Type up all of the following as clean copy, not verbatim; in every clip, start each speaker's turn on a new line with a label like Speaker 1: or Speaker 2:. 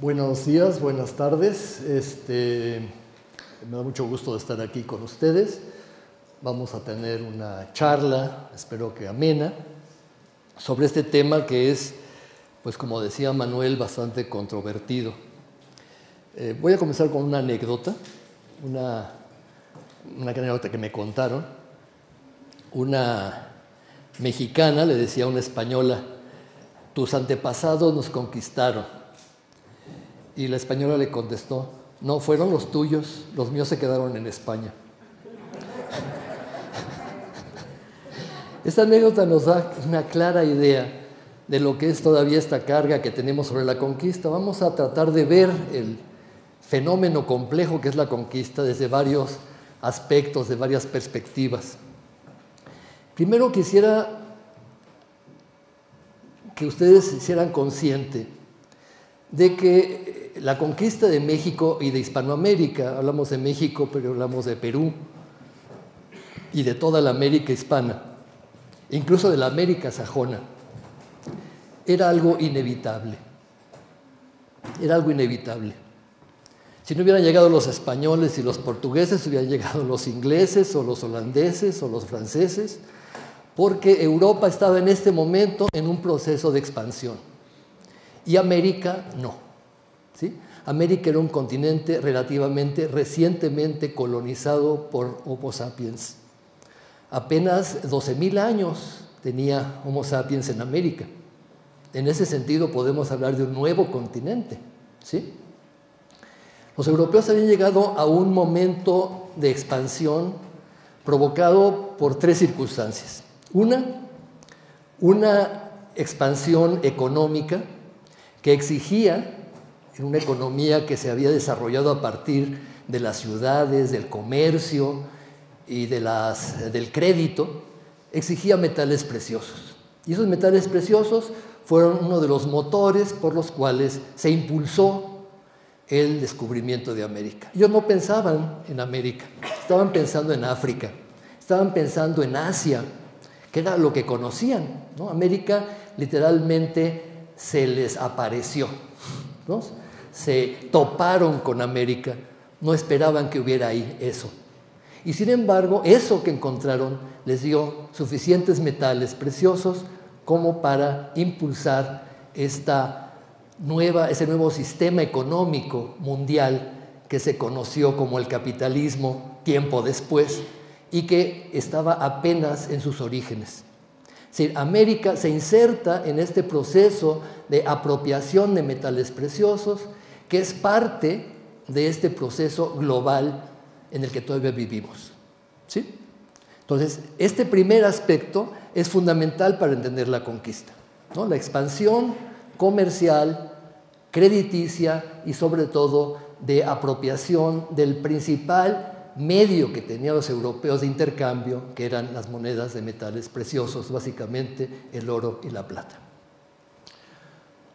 Speaker 1: Buenos días, buenas tardes. Me da mucho gusto de estar aquí con ustedes. Vamos a tener una charla, espero que amena, sobre este tema que es, pues como decía Manuel, bastante controvertido. Voy a comenzar con una anécdota, una anécdota que me contaron. Una mexicana le decía a una española: tus antepasados nos conquistaron. Y la española le contestó: no, fueron los tuyos, los míos se quedaron en España. Esta anécdota nos da una clara idea de lo que es todavía esta carga que tenemos sobre la conquista. Vamos a tratar de ver el fenómeno complejo que es la conquista desde varios aspectos, de varias perspectivas. Primero quisiera que ustedes se hicieran conscientes de que la conquista de México y de Hispanoamérica, hablamos de México, pero hablamos de Perú y de toda la América hispana, incluso de la América sajona, era algo inevitable. Era algo inevitable. Si no hubieran llegado los españoles y los portugueses, hubieran llegado los ingleses o los holandeses o los franceses, porque Europa estaba en este momento en un proceso de expansión. Y América no, ¿sí? América era un continente relativamente recientemente colonizado por Homo sapiens. Apenas 12,000 años tenía Homo sapiens en América. En ese sentido podemos hablar de un nuevo continente, ¿sí? Los europeos habían llegado a un momento de expansión provocado por tres circunstancias. Una expansión económica que exigía, en una economía que se había desarrollado a partir de las ciudades, del comercio y del crédito, exigía metales preciosos. Y esos metales preciosos fueron uno de los motores por los cuales se impulsó el descubrimiento de América. Ellos no pensaban en América, estaban pensando en África, estaban pensando en Asia, que era lo que conocían, ¿no? América literalmente se les apareció, ¿no? Se toparon con América, no esperaban que hubiera ahí eso. Y sin embargo, eso que encontraron les dio suficientes metales preciosos como para impulsar ese nuevo sistema económico mundial que se conoció como el capitalismo tiempo después y que estaba apenas en sus orígenes. Es decir, América se inserta en este proceso de apropiación de metales preciosos que es parte de este proceso global en el que todavía vivimos, ¿sí? Entonces, este primer aspecto es fundamental para entender la conquista, ¿no? La expansión comercial, crediticia y sobre todo de apropiación del principal medio que tenían los europeos de intercambio, que eran las monedas de metales preciosos, básicamente el oro y la plata.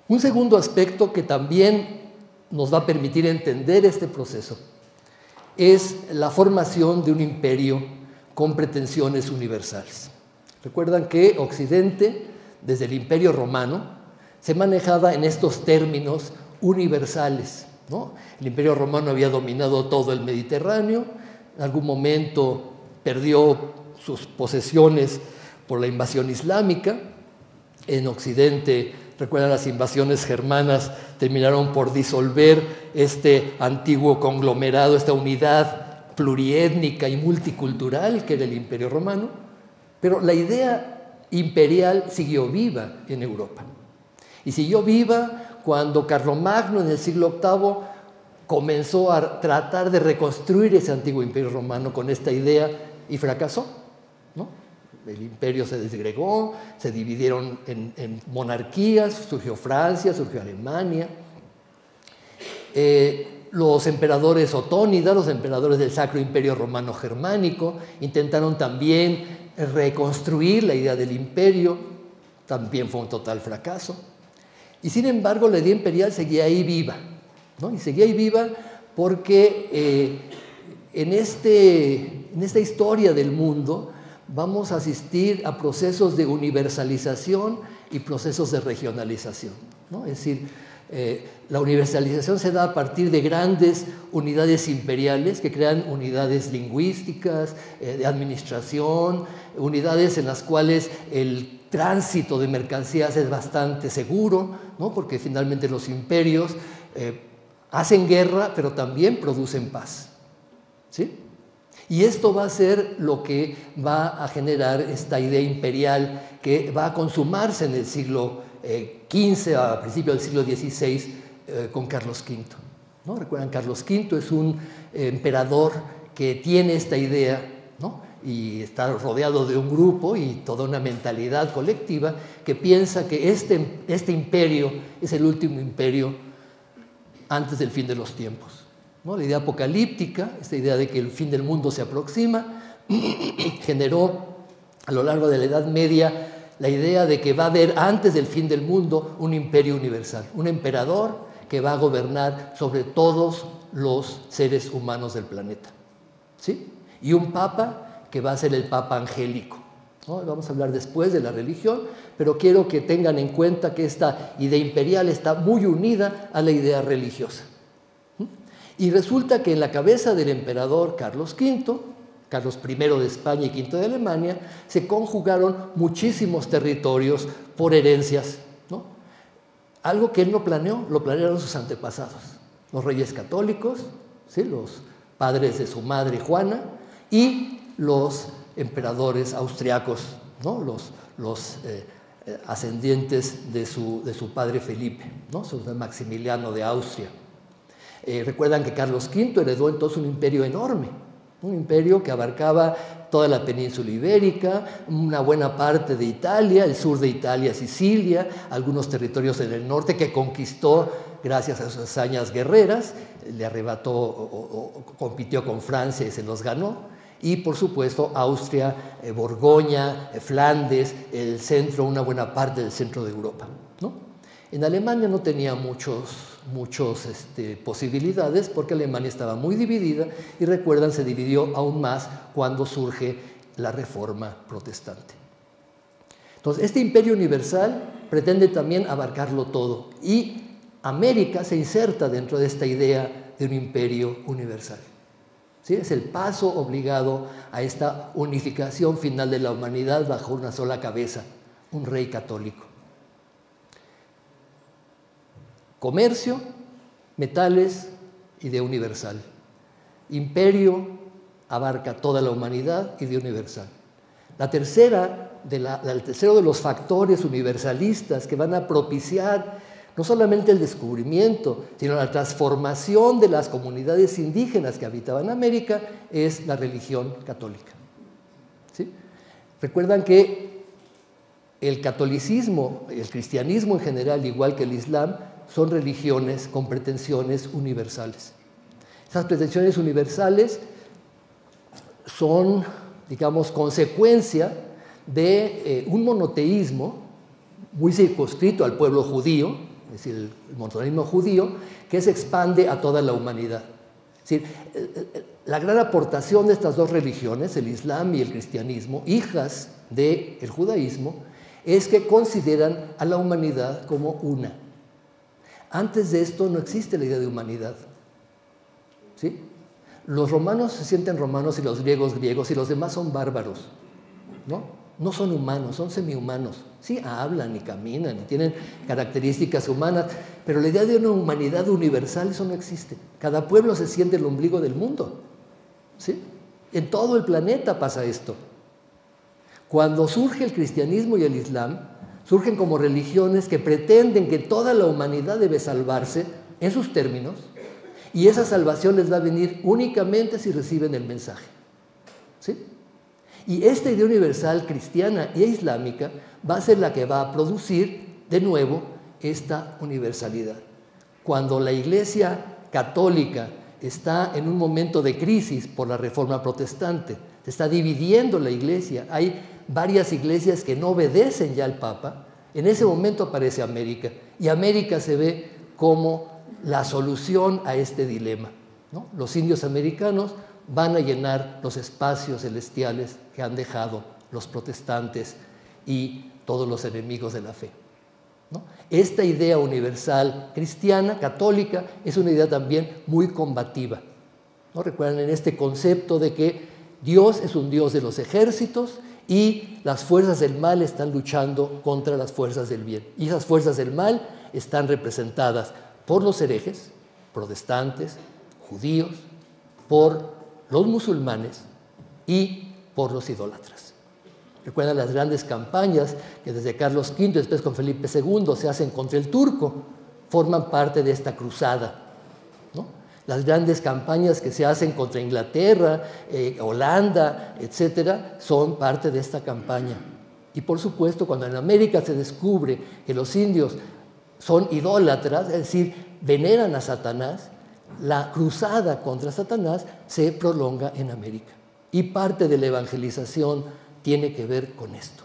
Speaker 1: Un segundo aspecto que también nos va a permitir entender este proceso es la formación de un imperio con pretensiones universales. Recuerdan que Occidente, desde el Imperio Romano, se manejaba en estos términos universales, ¿no? El Imperio Romano había dominado todo el Mediterráneo, en algún momento perdió sus posesiones por la invasión islámica. En Occidente, recuerdan, las invasiones germanas terminaron por disolver este antiguo conglomerado, esta unidad pluriétnica y multicultural que era el Imperio Romano, pero la idea imperial siguió viva en Europa. Y siguió viva cuando Carlomagno en el siglo VIII comenzó a tratar de reconstruir ese antiguo imperio romano con esta idea y fracasó, ¿no? El imperio se desgregó, se dividieron en monarquías, surgió Francia, surgió Alemania. Los emperadores otónidas, los emperadores del Sacro Imperio Romano Germánico, intentaron también reconstruir la idea del imperio, también fue un total fracaso. Y sin embargo, la idea imperial seguía ahí viva, ¿no? Y seguía ahí viva porque en esta historia del mundo vamos a asistir a procesos de universalización y procesos de regionalización, ¿no? Es decir, La universalización se da a partir de grandes unidades imperiales que crean unidades lingüísticas, de administración, unidades en las cuales el tránsito de mercancías es bastante seguro, ¿no? Porque finalmente los imperios hacen guerra, pero también producen paz, ¿sí? Y esto va a ser lo que va a generar esta idea imperial que va a consumarse en el siglo XV, a principios del siglo XVI, con Carlos V, ¿no? Recuerdan, Carlos V es un emperador que tiene esta idea, ¿no? Y está rodeado de un grupo y toda una mentalidad colectiva que piensa que este imperio es el último imperio antes del fin de los tiempos, ¿no? La idea apocalíptica, esta idea de que el fin del mundo se aproxima, generó a lo largo de la Edad Media la idea de que va a haber antes del fin del mundo un imperio universal, un emperador que va a gobernar sobre todos los seres humanos del planeta, ¿sí? Y un papa que va a ser el papa angélico, ¿no? Vamos a hablar después de la religión, pero quiero que tengan en cuenta que esta idea imperial está muy unida a la idea religiosa. Y resulta que en la cabeza del emperador Carlos V, Carlos I de España y V de Alemania, se conjugaron muchísimos territorios por herencias, ¿no? Algo que él no planeó, lo planearon sus antepasados, los reyes católicos, ¿sí? Los padres de su madre Juana y los emperadores austriacos, ¿no? Los ascendientes de su padre Felipe, ¿no? Maximiliano de Austria. Recuerdan que Carlos V heredó entonces un imperio enorme, un imperio que abarcaba toda la península ibérica, una buena parte de Italia, el sur de Italia, Sicilia, algunos territorios en el norte que conquistó gracias a sus hazañas guerreras, le arrebató o compitió con Francia y se los ganó, y por supuesto Austria, Borgoña, Flandes, el centro, una buena parte del centro de Europa, ¿no? En Alemania no tenía muchas posibilidades porque Alemania estaba muy dividida y recuerdan, se dividió aún más cuando surge la Reforma Protestante. Entonces, este imperio universal pretende también abarcarlo todo y América se inserta dentro de esta idea de un imperio universal, ¿sí? Es el paso obligado a esta unificación final de la humanidad bajo una sola cabeza, un rey católico. Comercio, metales, idea universal. Imperio abarca toda la humanidad, idea universal. El tercero de los factores universalistas que van a propiciar no solamente el descubrimiento, sino la transformación de las comunidades indígenas que habitaban América es la religión católica, ¿sí? Recuerdan que el catolicismo, el cristianismo en general, igual que el islam, son religiones con pretensiones universales. Esas pretensiones universales son, digamos, consecuencia de un monoteísmo muy circunscrito al pueblo judío, es decir, el monoteísmo judío, que se expande a toda la humanidad. Es decir, la gran aportación de estas dos religiones, el islam y el cristianismo, hijas del judaísmo, es que consideran a la humanidad como una. Antes de esto no existe la idea de humanidad, ¿sí? Los romanos se sienten romanos y los griegos griegos y los demás son bárbaros, ¿no? No son humanos, son semihumanos. Sí, hablan y caminan y tienen características humanas, pero la idea de una humanidad universal, eso no existe. Cada pueblo se siente el ombligo del mundo, ¿sí? En todo el planeta pasa esto. Cuando surge el cristianismo y el islam, surgen como religiones que pretenden que toda la humanidad debe salvarse en sus términos y esa salvación les va a venir únicamente si reciben el mensaje, ¿sí? Y esta idea universal cristiana e islámica va a ser la que va a producir de nuevo esta universalidad. Cuando la Iglesia católica está en un momento de crisis por la Reforma Protestante, se está dividiendo la Iglesia, hay varias iglesias que no obedecen ya al Papa, en ese momento aparece América, y América se ve como la solución a este dilema, ¿no? Los indios americanos van a llenar los espacios celestiales que han dejado los protestantes y todos los enemigos de la fe. ¿no? Esta idea universal cristiana, católica, es una idea también muy combativa, ¿no? Recuerdan en este concepto de que Dios es un Dios de los ejércitos y las fuerzas del mal están luchando contra las fuerzas del bien. Y esas fuerzas del mal están representadas por los herejes, protestantes, judíos, por los musulmanes y por los idólatras. Recuerdan las grandes campañas que desde Carlos V y después con Felipe II se hacen contra el turco, forman parte de esta cruzada, ¿no? Las grandes campañas que se hacen contra Inglaterra, Holanda, etcétera, son parte de esta campaña. Y por supuesto, cuando en América se descubre que los indios son idólatras, es decir, veneran a Satanás, la cruzada contra Satanás se prolonga en América. Y parte de la evangelización tiene que ver con esto,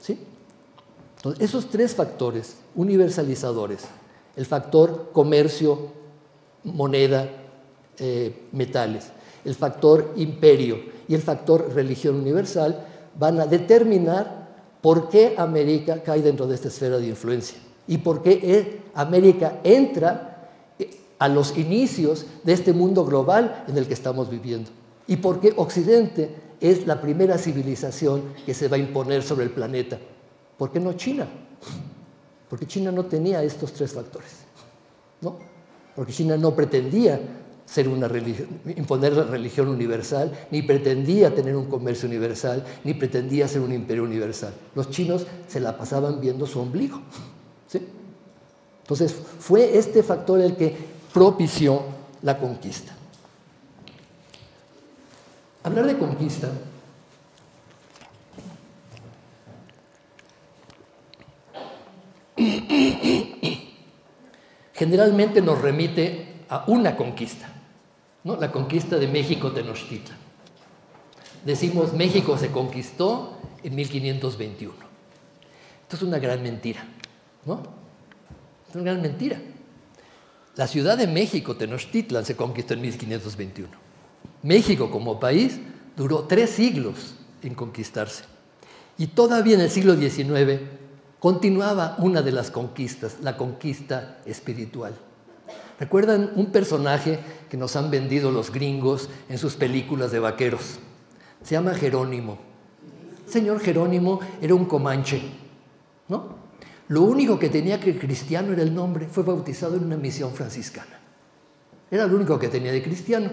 Speaker 1: ¿sí? Entonces, esos tres factores universalizadores, el factor comercio, moneda, metales, el factor imperio y el factor religión universal, van a determinar por qué América cae dentro de esta esfera de influencia y por qué América entra a los inicios de este mundo global en el que estamos viviendo y por qué Occidente es la primera civilización que se va a imponer sobre el planeta. ¿Por qué no China? Porque China no tenía estos tres factores, ¿no? Porque China no pretendía ser una religión, imponer la religión universal, ni pretendía tener un comercio universal, ni pretendía ser un imperio universal. Los chinos se la pasaban viendo su ombligo, ¿sí? Entonces, fue este factor el que propició la conquista. Hablar de conquista generalmente nos remite a una conquista, ¿no? La conquista de México Tenochtitlan. Decimos México se conquistó en 1521. Esto es una gran mentira, ¿no? Es una gran mentira. La Ciudad de México Tenochtitlan se conquistó en 1521. México como país duró 3 siglos en conquistarse. Y todavía en el siglo XIX continuaba una de las conquistas, la conquista espiritual. ¿Recuerdan un personaje que nos han vendido los gringos en sus películas de vaqueros? Se llama Jerónimo. El señor Jerónimo era un comanche, ¿no? Lo único que tenía que cristiano era el nombre. Fue bautizado en una misión franciscana. Era lo único que tenía de cristiano.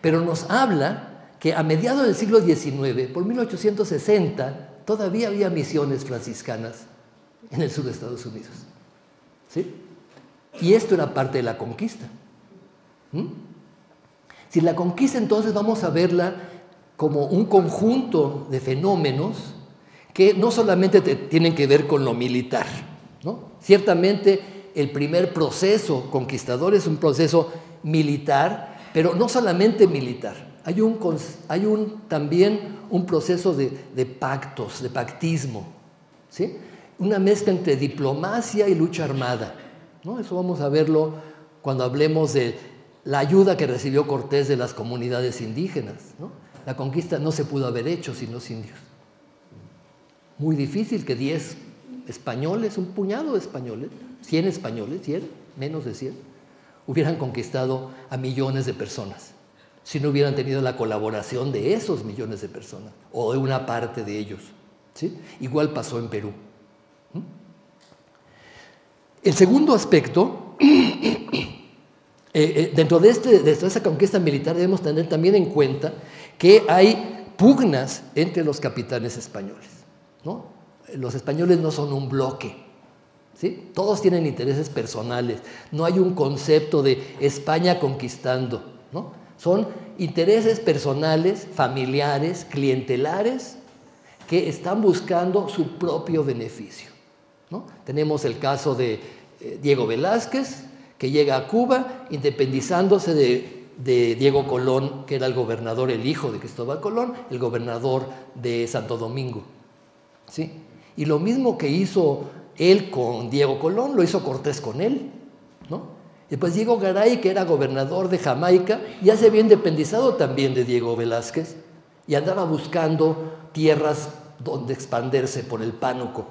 Speaker 1: Pero nos habla que a mediados del siglo XIX, por 1860, todavía había misiones franciscanas en el sur de Estados Unidos, ¿sí? Y esto era parte de la conquista. Si la conquista, entonces vamos a verla como un conjunto de fenómenos que no solamente tienen que ver con lo militar, ¿no? Ciertamente el primer proceso conquistador es un proceso militar, pero no solamente militar. Hay también un proceso de pactos, de pactismo, ¿sí? Una mezcla entre diplomacia y lucha armada, ¿no? Eso vamos a verlo cuando hablemos de la ayuda que recibió Cortés de las comunidades indígenas, ¿no? La conquista no se pudo haber hecho sin los indios. Muy difícil que 10 españoles, un puñado de españoles, 100 españoles, 100, menos de 100, hubieran conquistado a millones de personas, si no hubieran tenido la colaboración de esos millones de personas, o de una parte de ellos, ¿sí? Igual pasó en Perú. El segundo aspecto, dentro de esta conquista militar debemos tener también en cuenta que hay pugnas entre los capitanes españoles, ¿no? Los españoles no son un bloque, ¿sí? Todos tienen intereses personales, no hay un concepto de España conquistando, ¿no? Son intereses personales, familiares, clientelares, que están buscando su propio beneficio, ¿no? Tenemos el caso de Diego Velázquez, que llega a Cuba independizándose de Diego Colón, que era el gobernador, el hijo de Cristóbal Colón, el gobernador de Santo Domingo, ¿sí? Y lo mismo que hizo él con Diego Colón, lo hizo Cortés con él, ¿no? Después Diego Garay, que era gobernador de Jamaica, ya se había independizado también de Diego Velázquez y andaba buscando tierras donde expandirse por el Pánuco,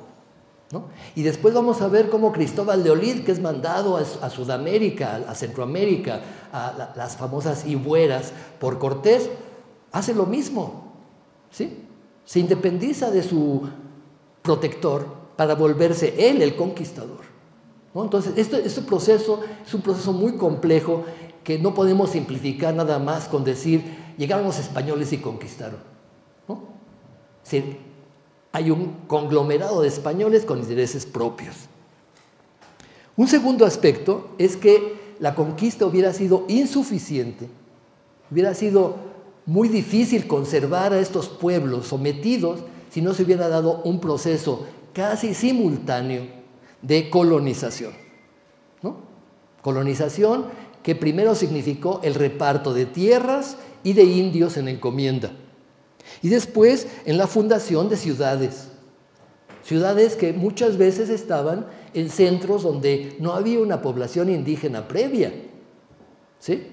Speaker 1: ¿no? Y después vamos a ver cómo Cristóbal de Olid, que es mandado a Sudamérica, a Centroamérica, a las famosas Ibueras por Cortés, hace lo mismo, ¿sí? Se independiza de su protector para volverse él el conquistador, ¿no? Entonces, este proceso es un proceso muy complejo que no podemos simplificar nada más con decir, llegaron los españoles y conquistaron, ¿no? Sí, hay un conglomerado de españoles con intereses propios. Un segundo aspecto es que la conquista hubiera sido insuficiente, hubiera sido muy difícil conservar a estos pueblos sometidos si no se hubiera dado un proceso casi simultáneo de colonización, ¿no? Colonización que primero significó el reparto de tierras y de indios en encomienda, y después en la fundación de ciudades, ciudades que muchas veces estaban en centros donde no había una población indígena previa, ¿sí?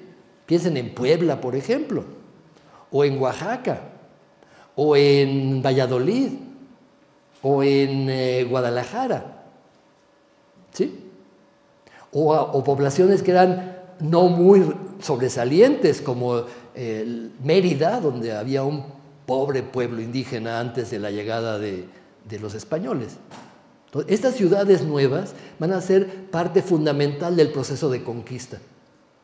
Speaker 1: Piensen en Puebla, por ejemplo, o en Oaxaca, o en Valladolid, o en Guadalajara, ¿sí? O poblaciones que eran no muy sobresalientes, como Mérida, donde había un pobre pueblo indígena antes de la llegada de los españoles. Entonces, estas ciudades nuevas van a ser parte fundamental del proceso de conquista,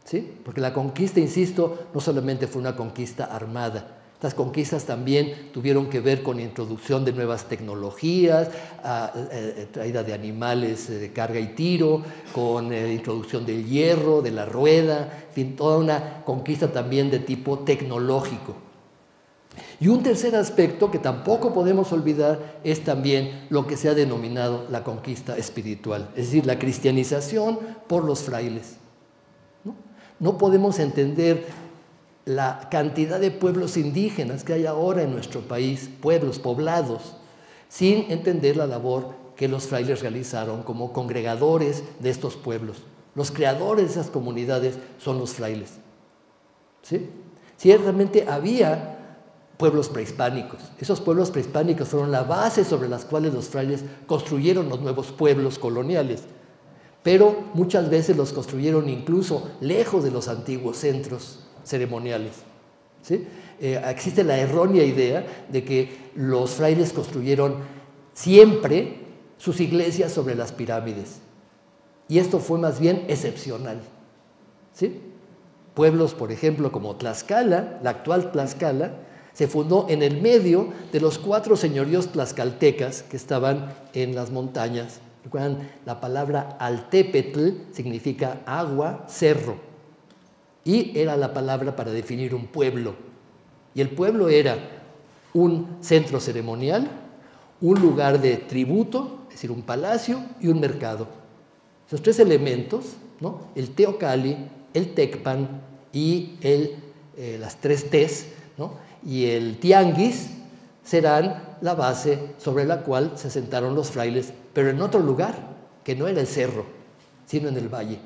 Speaker 1: ¿sí? Porque la conquista, insisto, no solamente fue una conquista armada. Estas conquistas también tuvieron que ver con la introducción de nuevas tecnologías, traída de animales de carga y tiro, con la introducción del hierro, de la rueda, en fin, toda una conquista también de tipo tecnológico. Y un tercer aspecto que tampoco podemos olvidar es también lo que se ha denominado la conquista espiritual, es decir, la cristianización por los frailes. No podemos entender la cantidad de pueblos indígenas que hay ahora en nuestro país, pueblos poblados, sin entender la labor que los frailes realizaron como congregadores de estos pueblos. Los creadores de esas comunidades son los frailes, ¿sí? Ciertamente había pueblos prehispánicos. Esos pueblos prehispánicos fueron la base sobre las cuales los frailes construyeron los nuevos pueblos coloniales, pero muchas veces los construyeron incluso lejos de los antiguos centros ceremoniales, ¿sí? Existe la errónea idea de que los frailes construyeron siempre sus iglesias sobre las pirámides, y esto fue más bien excepcional, ¿sí? Pueblos, por ejemplo, como Tlaxcala, la actual Tlaxcala, se fundó en el medio de los 4 señoríos tlaxcaltecas que estaban en las montañas. Recuerdan, la palabra altépetl significa agua, cerro, y era la palabra para definir un pueblo. Y el pueblo era un centro ceremonial, un lugar de tributo, es decir, un palacio, y un mercado. Esos 3 elementos, ¿no? El teocalli, el tecpan y las 3 Ts, ¿no? Y el tianguis serán la base sobre la cual se sentaron los frailes, pero en otro lugar, que no era el cerro, sino en el valle,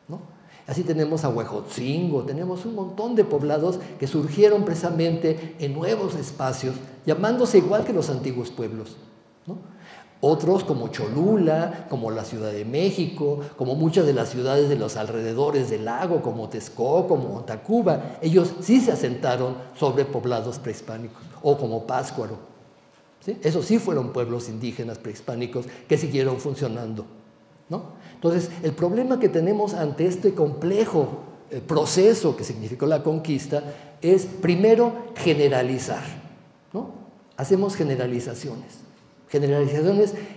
Speaker 1: ¿no? Así tenemos a Huejotzingo, tenemos un montón de poblados que surgieron precisamente en nuevos espacios, llamándose igual que los antiguos pueblos, ¿no? Otros como Cholula, como la Ciudad de México, como muchas de las ciudades de los alrededores del lago, como Texcoco, como Tacuba, ellos sí se asentaron sobre poblados prehispánicos, o como Pátzcuaro, ¿sí? Esos sí fueron pueblos indígenas prehispánicos que siguieron funcionando, ¿no? Entonces, el problema que tenemos ante este complejo proceso que significó la conquista es, primero, generalizar, ¿no? Hacemos generalizaciones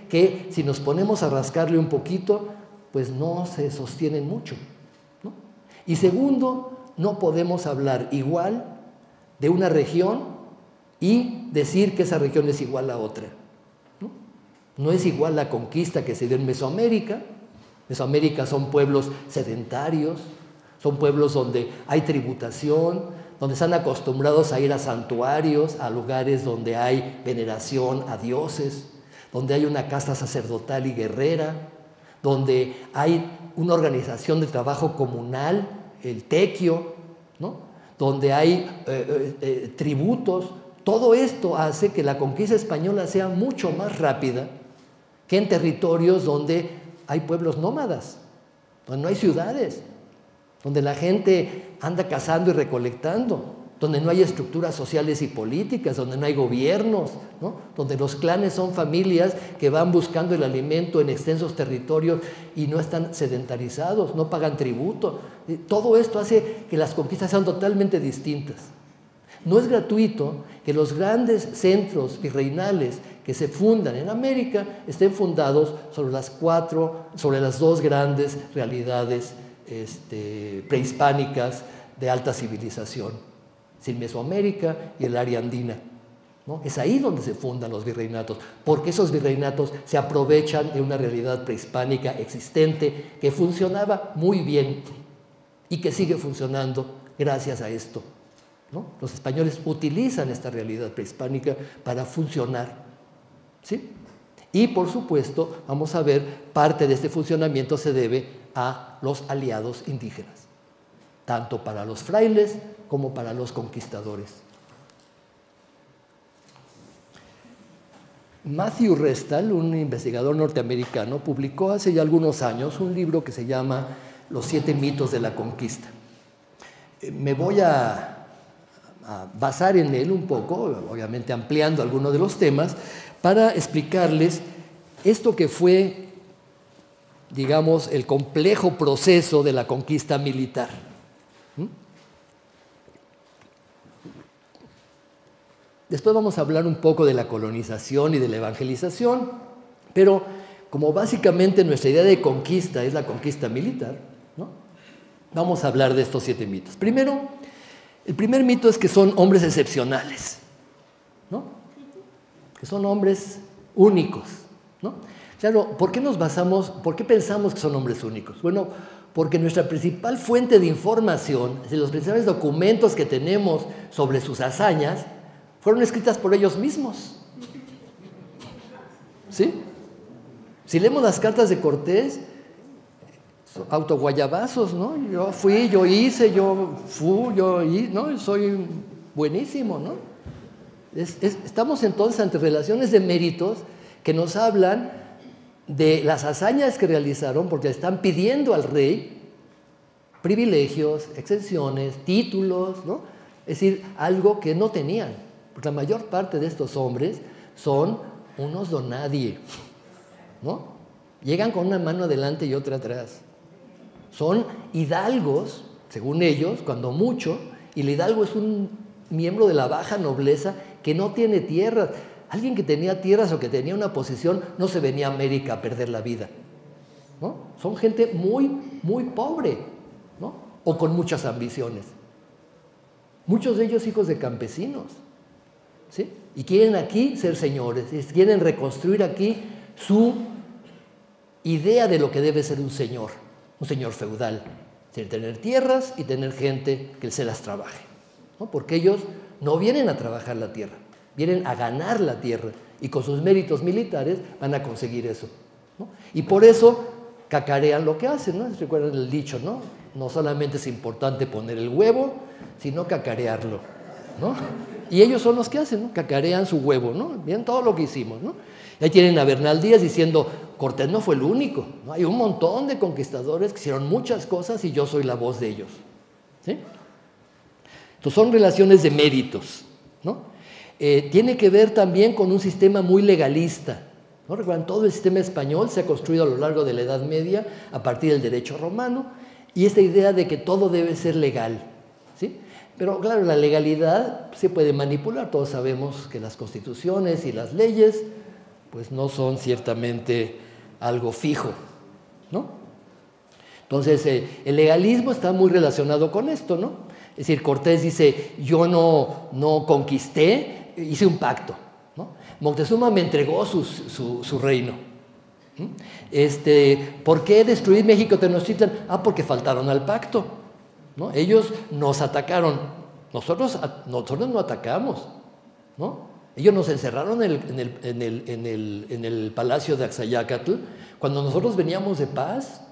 Speaker 1: que, si nos ponemos a rascarle un poquito, pues no se sostienen mucho, ¿no? Y segundo, no podemos hablar igual de una región y decir que esa región es igual a otra, ¿no? No es igual la conquista que se dio en Mesoamérica. Mesoamérica son pueblos sedentarios, son pueblos donde hay tributación, donde están acostumbrados a ir a santuarios, a lugares donde hay veneración a dioses, donde hay una casta sacerdotal y guerrera, donde hay una organización de trabajo comunal, el tequio, ¿no? Donde hay tributos. Todo esto hace que la conquista española sea mucho más rápida que en territorios donde hay pueblos nómadas, donde no hay ciudades, donde la gente anda cazando y recolectando, donde no hay estructuras sociales y políticas, donde no hay gobiernos, ¿no? Donde los clanes son familias que van buscando el alimento en extensos territorios y no están sedentarizados, no pagan tributo. Todo esto hace que las conquistas sean totalmente distintas. No es gratuito que los grandes centros virreinales que se fundan en América estén fundados sobre las dos grandes realidades prehispánicas de alta civilización, Mesoamérica y el área andina, ¿no? Es ahí donde se fundan los virreinatos, porque esos virreinatos se aprovechan de una realidad prehispánica existente que funcionaba muy bien y que sigue funcionando gracias a esto, ¿no? Los españoles utilizan esta realidad prehispánica para funcionar, ¿sí? Y por supuesto, vamos a ver, parte de este funcionamiento se debe a los aliados indígenas, tanto para los frailes como para los conquistadores. Matthew Restall, un investigador norteamericano, publicó hace ya algunos años un libro que se llama Los 7 mitos de la conquista. Me voy a basar en él un poco, obviamente ampliando algunos de los temas, para explicarles esto que fue, digamos, el complejo proceso de la conquista militar. Después vamos a hablar un poco de la colonización y de la evangelización, pero como básicamente nuestra idea de conquista es la conquista militar, ¿no? Vamos a hablar de estos 7 mitos. Primero, el primer mito es que son hombres excepcionales, ¿no? Que son hombres únicos, ¿no? Claro, ¿por qué pensamos que son hombres únicos? Bueno, porque nuestra principal fuente de información, es decir, los principales documentos que tenemos sobre sus hazañas, fueron escritas por ellos mismos. ¿Sí? Si leemos las cartas de Cortés, autoguayabazos, ¿no? Yo fui, yo hice, yo ¿no? Soy buenísimo, ¿no? Estamos entonces ante relaciones de méritos que nos hablan de las hazañas que realizaron, porque están pidiendo al rey privilegios, exenciones, títulos, ¿no? Es decir, algo que no tenían. Porque la mayor parte de estos hombres son unos donadie, ¿no? Llegan con una mano adelante y otra atrás. Son hidalgos, según ellos, cuando mucho, y el hidalgo es un miembro de la baja nobleza que no tiene tierras. Alguien que tenía tierras o que tenía una posición no se venía a América a perder la vida, ¿no? Son gente muy, muy pobre, ¿no? O con muchas ambiciones. Muchos de ellos hijos de campesinos, ¿sí? Y quieren aquí ser señores, quieren reconstruir aquí su idea de lo que debe ser un señor feudal, es decir, tener tierras y tener gente que se las trabaje, ¿no? Porque ellos no vienen a trabajar la tierra, vienen a ganar la tierra y con sus méritos militares van a conseguir eso, ¿no? Y por eso cacarean lo que hacen, ¿no? Recuerdan el dicho, ¿no? No solamente es importante poner el huevo, sino cacarearlo, ¿no? Y ellos son los que hacen, ¿no? Cacarean su huevo, ¿no? Bien todo lo que hicimos, ¿no? Y ahí tienen a Bernal Díaz diciendo, Cortés no fue el único, ¿no? Hay un montón de conquistadores que hicieron muchas cosas y yo soy la voz de ellos, ¿sí? Entonces son relaciones de méritos, ¿no? Tiene que ver también con un sistema muy legalista, ¿no? Recuerdan, todo el sistema español se ha construido a lo largo de la Edad Media a partir del derecho romano y esta idea de que todo debe ser legal, ¿sí? Pero claro, la legalidad se puede manipular. Todos sabemos que las constituciones y las leyes pues no son ciertamente algo fijo, ¿no? Entonces, el legalismo está muy relacionado con esto, ¿no? Es decir, Cortés dice, yo no conquisté, hice un pacto, ¿no? Moctezuma me entregó su reino. ¿Por qué destruir México Tenochtitlan? Porque faltaron al pacto, ¿no? Ellos nos atacaron, nosotros no atacamos, ¿no? Ellos nos encerraron en el palacio de Axayácatl cuando nosotros veníamos de paz.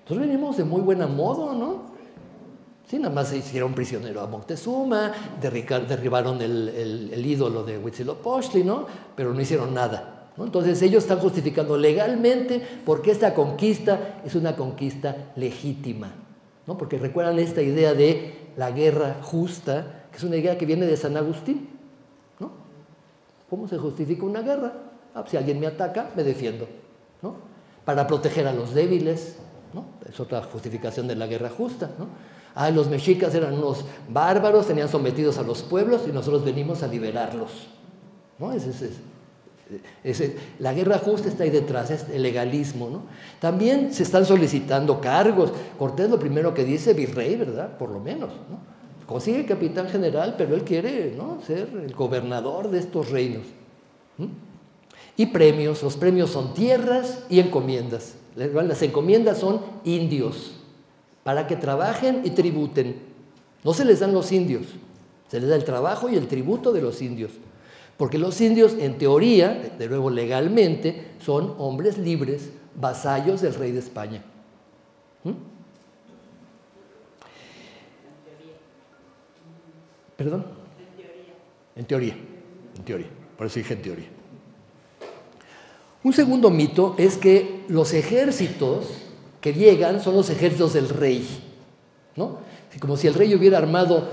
Speaker 1: Nosotros veníamos de muy buena modo, ¿no? Sí, nada más se hicieron prisionero a Moctezuma, derribaron el ídolo de Huitzilopochtli, ¿no? Pero no hicieron nada, ¿no? Entonces ellos están justificando legalmente porque esta conquista es una conquista legítima, ¿no? Porque recuerdan esta idea de la guerra justa, que es una idea que viene de San Agustín, ¿no? ¿Cómo se justifica una guerra? Si alguien me ataca, me defiendo, ¿no? Para proteger a los débiles, ¿no? Es otra justificación de la guerra justa, ¿no? Los mexicas eran unos bárbaros, tenían sometidos a los pueblos y nosotros venimos a liberarlos, ¿no? La guerra justa está ahí detrás, es el legalismo, ¿no? También se están solicitando cargos. Cortés lo primero que dice, virrey, ¿verdad? Por lo menos, ¿no? Consigue capitán general, pero él quiere, ¿no?, ser el gobernador de estos reinos. Y premios, los premios son tierras y encomiendas. Las encomiendas son indios, para que trabajen y tributen. No se les dan los indios, se les da el trabajo y el tributo de los indios. Porque los indios, en teoría, de nuevo legalmente, son hombres libres, vasallos del rey de España. ¿Perdón? En teoría. Por eso dije en teoría. Un segundo mito es que los ejércitos que llegan son los ejércitos del rey, ¿no? Como si el rey hubiera armado.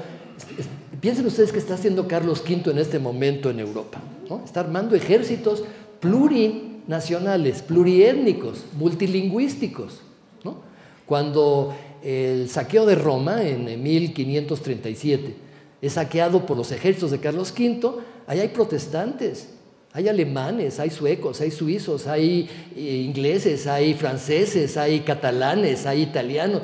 Speaker 1: Piensen ustedes que está haciendo Carlos V en este momento en Europa, ¿no? Está armando ejércitos plurinacionales, pluriétnicos, multilingüísticos, ¿no? Cuando el saqueo de Roma en 1537 es saqueado por los ejércitos de Carlos V, ahí hay protestantes, hay alemanes, hay suecos, hay suizos, hay ingleses, hay franceses, hay catalanes, hay italianos.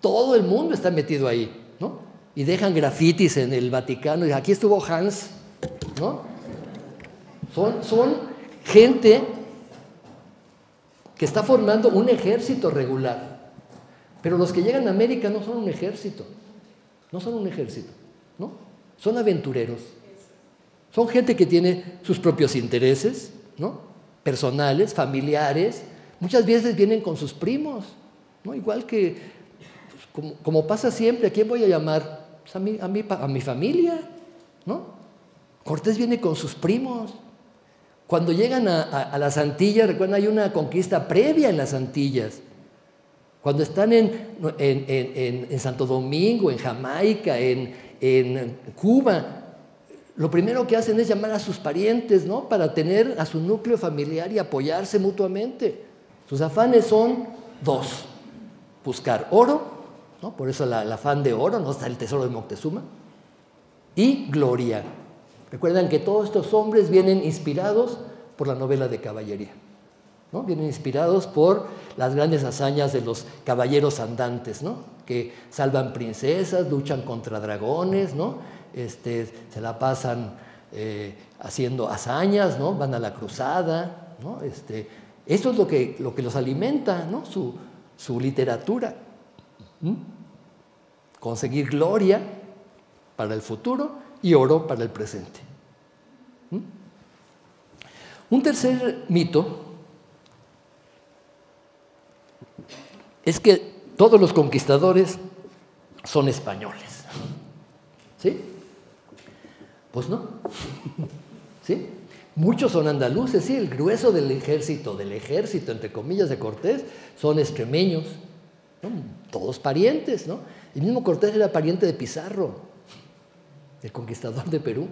Speaker 1: Todo el mundo está metido ahí, ¿no? Y dejan grafitis en el Vaticano, y aquí estuvo Hans, ¿no? Son gente que está formando un ejército regular. Pero los que llegan a América no son un ejército, ¿no? Son aventureros. Son gente que tiene sus propios intereses, ¿no?, personales, familiares. Muchas veces vienen con sus primos, ¿no? Igual que, pues, como pasa siempre, ¿a quién voy a llamar? Pues a mi familia, ¿no? Cortés viene con sus primos. Cuando llegan a las Antillas, recuerdan, hay una conquista previa en las Antillas. Cuando están en Santo Domingo, en Jamaica, en Cuba, lo primero que hacen es llamar a sus parientes, ¿no?, para tener a su núcleo familiar y apoyarse mutuamente. Sus afanes son dos: buscar oro, ¿no? Por eso el afán de oro, ¿no?, está el tesoro de Moctezuma, y gloria. Recuerdan que todos estos hombres vienen inspirados por la novela de caballería, ¿no? Vienen inspirados por las grandes hazañas de los caballeros andantes, ¿no?, que salvan princesas, luchan contra dragones, ¿no? Se la pasan haciendo hazañas, ¿no? Van a la cruzada, ¿no? Eso es lo que los alimenta, ¿no?, su literatura. Conseguir gloria para el futuro y oro para el presente. Un tercer mito es que todos los conquistadores son españoles. ¿Sí? Pues no. ¿Sí? Muchos son andaluces, sí, el grueso del ejército, entre comillas, de Cortés, son extremeños, ¿no? Todos parientes, ¿no? El mismo Cortés era pariente de Pizarro, el conquistador de Perú.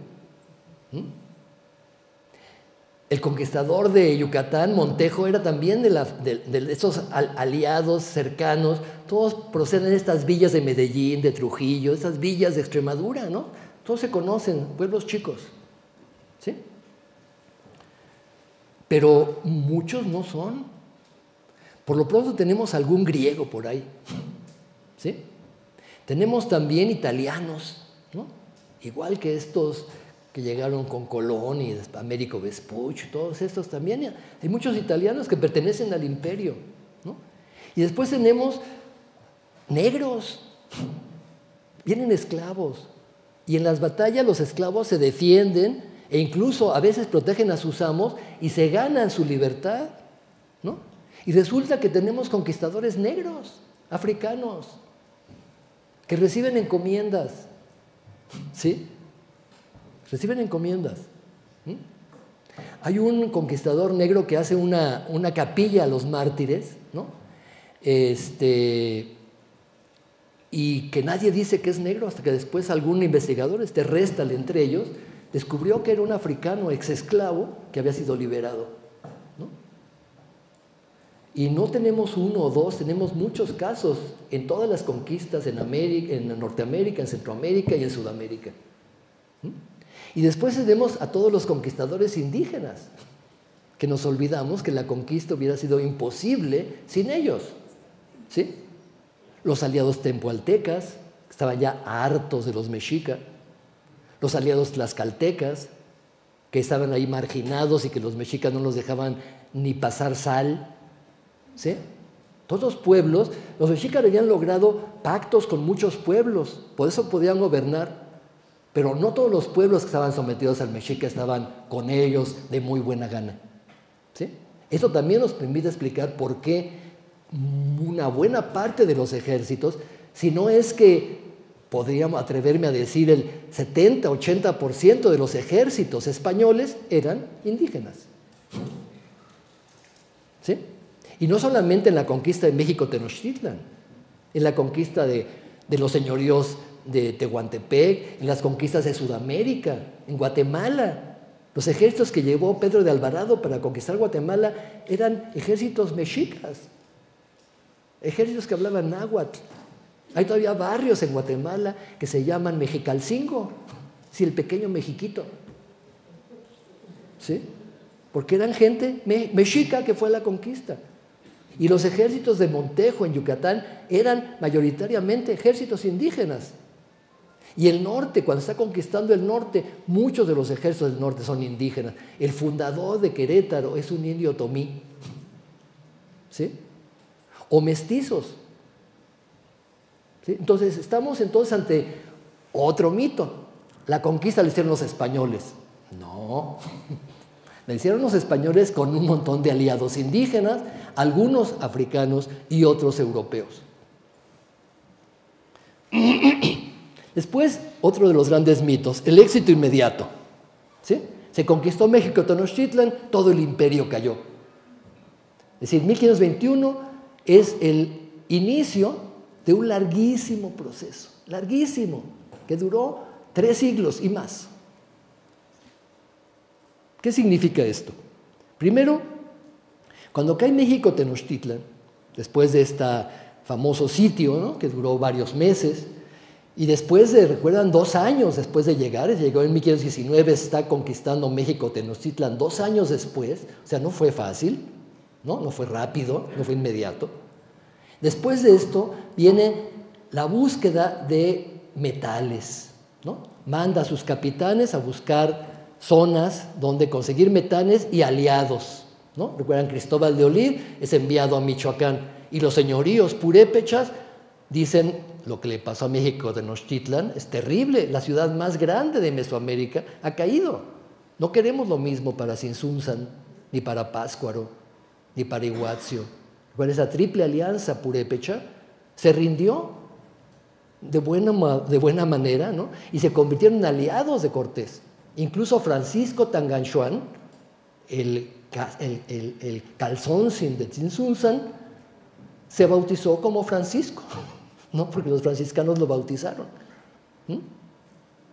Speaker 1: El conquistador de Yucatán, Montejo, era también de esos aliados cercanos. Todos proceden de estas villas de Medellín, de Trujillo, estas villas de Extremadura, ¿no? Todos se conocen, pueblos chicos, ¿sí? Pero muchos no son. Por lo pronto tenemos algún griego por ahí, ¿sí? Tenemos también italianos, ¿no? Igual que estos que llegaron con Colón y Américo Vespucci, todos estos también. Hay muchos italianos que pertenecen al imperio, ¿no? Y después tenemos negros, vienen esclavos, y en las batallas los esclavos se defienden e incluso a veces protegen a sus amos y se ganan su libertad, ¿no? Y resulta que tenemos conquistadores negros, africanos, que reciben encomiendas, ¿sí? Reciben encomiendas. Hay un conquistador negro que hace una capilla a los mártires, ¿no? Y que nadie dice que es negro hasta que después algún investigador, Restal entre ellos, descubrió que era un africano exesclavo que había sido liberado, ¿no? Y no tenemos uno o dos, tenemos muchos casos en todas las conquistas en América, en Norteamérica, en Centroamérica y en Sudamérica. Y después tenemos a todos los conquistadores indígenas, que nos olvidamos que la conquista hubiera sido imposible sin ellos, ¿sí? Los aliados tempoaltecas, que estaban ya hartos de los mexicas, los aliados tlaxcaltecas, que estaban ahí marginados y que los mexicas no los dejaban ni pasar sal, ¿sí? Todos los pueblos, los mexicas habían logrado pactos con muchos pueblos, por eso podían gobernar, pero no todos los pueblos que estaban sometidos al mexica estaban con ellos de muy buena gana, ¿sí? Eso también nos permite explicar por qué una buena parte de los ejércitos, si no es que podríamos atreverme a decir el 70-80% de los ejércitos españoles eran indígenas, ¿sí? Y no solamente en la conquista de México Tenochtitlan, en la conquista de los señoríos de Tehuantepec, en las conquistas de Sudamérica, en Guatemala. Los ejércitos que llevó Pedro de Alvarado para conquistar Guatemala eran ejércitos mexicas, ejércitos que hablaban náhuatl. Hay todavía barrios en Guatemala que se llaman Mexicalcingo, sí, el pequeño Mexiquito, ¿sí? Porque eran gente mexica que fue a la conquista. Y los ejércitos de Montejo en Yucatán eran mayoritariamente ejércitos indígenas. Y el norte, cuando está conquistando el norte, muchos de los ejércitos del norte son indígenas. El fundador de Querétaro es un indio otomí, ¿sí? O mestizos, ¿sí? Entonces, estamos ante otro mito. La conquista la hicieron los españoles. No, la hicieron los españoles con un montón de aliados indígenas, algunos africanos y otros europeos. Después, otro de los grandes mitos, el éxito inmediato, ¿sí? Se conquistó México Tenochtitlan, todo el imperio cayó. Es decir, 1521 es el inicio de un larguísimo proceso, larguísimo, que duró 3 siglos y más. ¿Qué significa esto? Primero, cuando cae México Tenochtitlan, después de este famoso sitio, ¿no?, que duró varios meses, y después recuerdan, 2 años después de llegar, llegó en 1519, está conquistando México Tenochtitlan 2 años después, o sea, no fue fácil, no fue rápido, no fue inmediato. Después de esto viene la búsqueda de metales, ¿no? Manda a sus capitanes a buscar zonas donde conseguir metales y aliados, ¿no? Recuerdan, Cristóbal de Olid es enviado a Michoacán y los señoríos purépechas dicen: lo que le pasó a México Tenochtitlan es terrible, la ciudad más grande de Mesoamérica ha caído. No queremos lo mismo para Tzintzuntzan, ni para Pátzcuaro, ni para Iguazio. Con esa triple alianza purépecha se rindió de buena manera, ¿no? Y se convirtieron en aliados de Cortés. Incluso Francisco Tanganchuan, el Calzónzin de Tzintzuntzan, se bautizó como Francisco, ¿no? Porque los franciscanos lo bautizaron.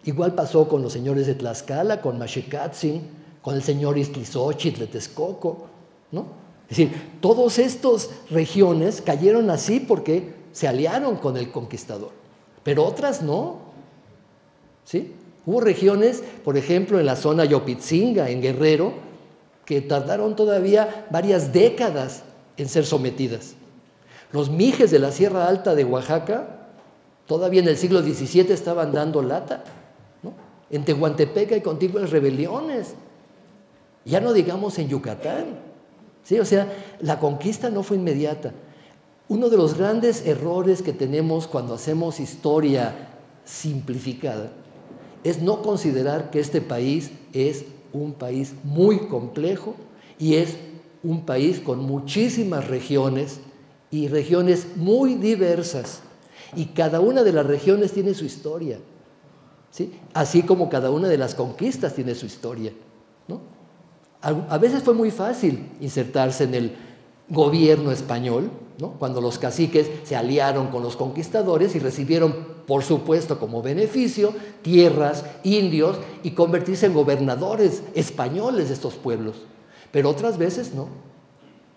Speaker 1: Igual pasó con los señores de Tlaxcala, con Maxicatzin, con el señor Iztlizóchitl de Texcoco, ¿no? Es decir, todas estas regiones cayeron así porque se aliaron con el conquistador, pero otras no, ¿sí? Hubo regiones, por ejemplo, en la zona Yopitzinga, en Guerrero, que tardaron todavía varias décadas en ser sometidas. Los mijes de la Sierra Alta de Oaxaca, todavía en el siglo XVII estaban dando lata, ¿no? En Tehuantepec hay contiguas rebeliones, ya no digamos en Yucatán, ¿sí? O sea, la conquista no fue inmediata. Uno de los grandes errores que tenemos cuando hacemos historia simplificada es no considerar que este país es un país muy complejo y es un país con muchísimas regiones y regiones muy diversas, y cada una de las regiones tiene su historia, ¿sí? Así como cada una de las conquistas tiene su historia, ¿no? A veces fue muy fácil insertarse en el gobierno español, ¿no? Cuando los caciques se aliaron con los conquistadores y recibieron, por supuesto, como beneficio, tierras, indios y convertirse en gobernadores españoles de estos pueblos. Pero otras veces no.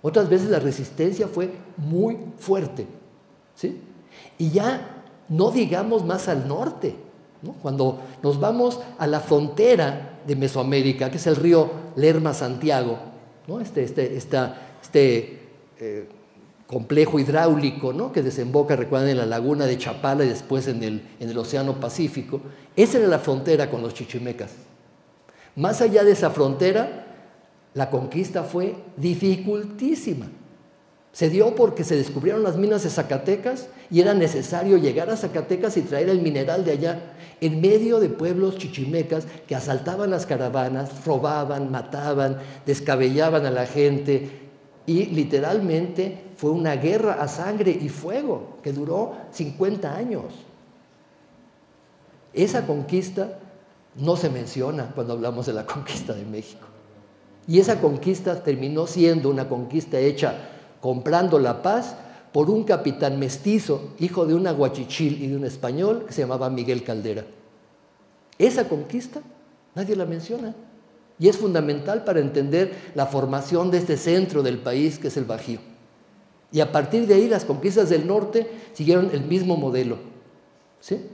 Speaker 1: Otras veces la resistencia fue muy fuerte, ¿sí? Y ya no digamos más al norte, ¿no? Cuando nos vamos a la frontera de Mesoamérica, que es el río Lerma-Santiago, ¿no? Complejo hidráulico, ¿no? Que desemboca, recuerden, en la laguna de Chapala y después en el Océano Pacífico. Esa era la frontera con los chichimecas. Más allá de esa frontera, la conquista fue dificultísima. Se dio porque se descubrieron las minas de Zacatecas y era necesario llegar a Zacatecas y traer el mineral de allá, en medio de pueblos chichimecas que asaltaban las caravanas, robaban, mataban, descabellaban a la gente, y literalmente fue una guerra a sangre y fuego que duró 50 años. Esa conquista no se menciona cuando hablamos de la conquista de México. Y esa conquista terminó siendo una conquista hecha comprando la paz por un capitán mestizo, hijo de un aguachichil y de un español que se llamaba Miguel Caldera. Esa conquista nadie la menciona. Y es fundamental para entender la formación de este centro del país que es el Bajío. Y a partir de ahí las conquistas del norte siguieron el mismo modelo, ¿sí?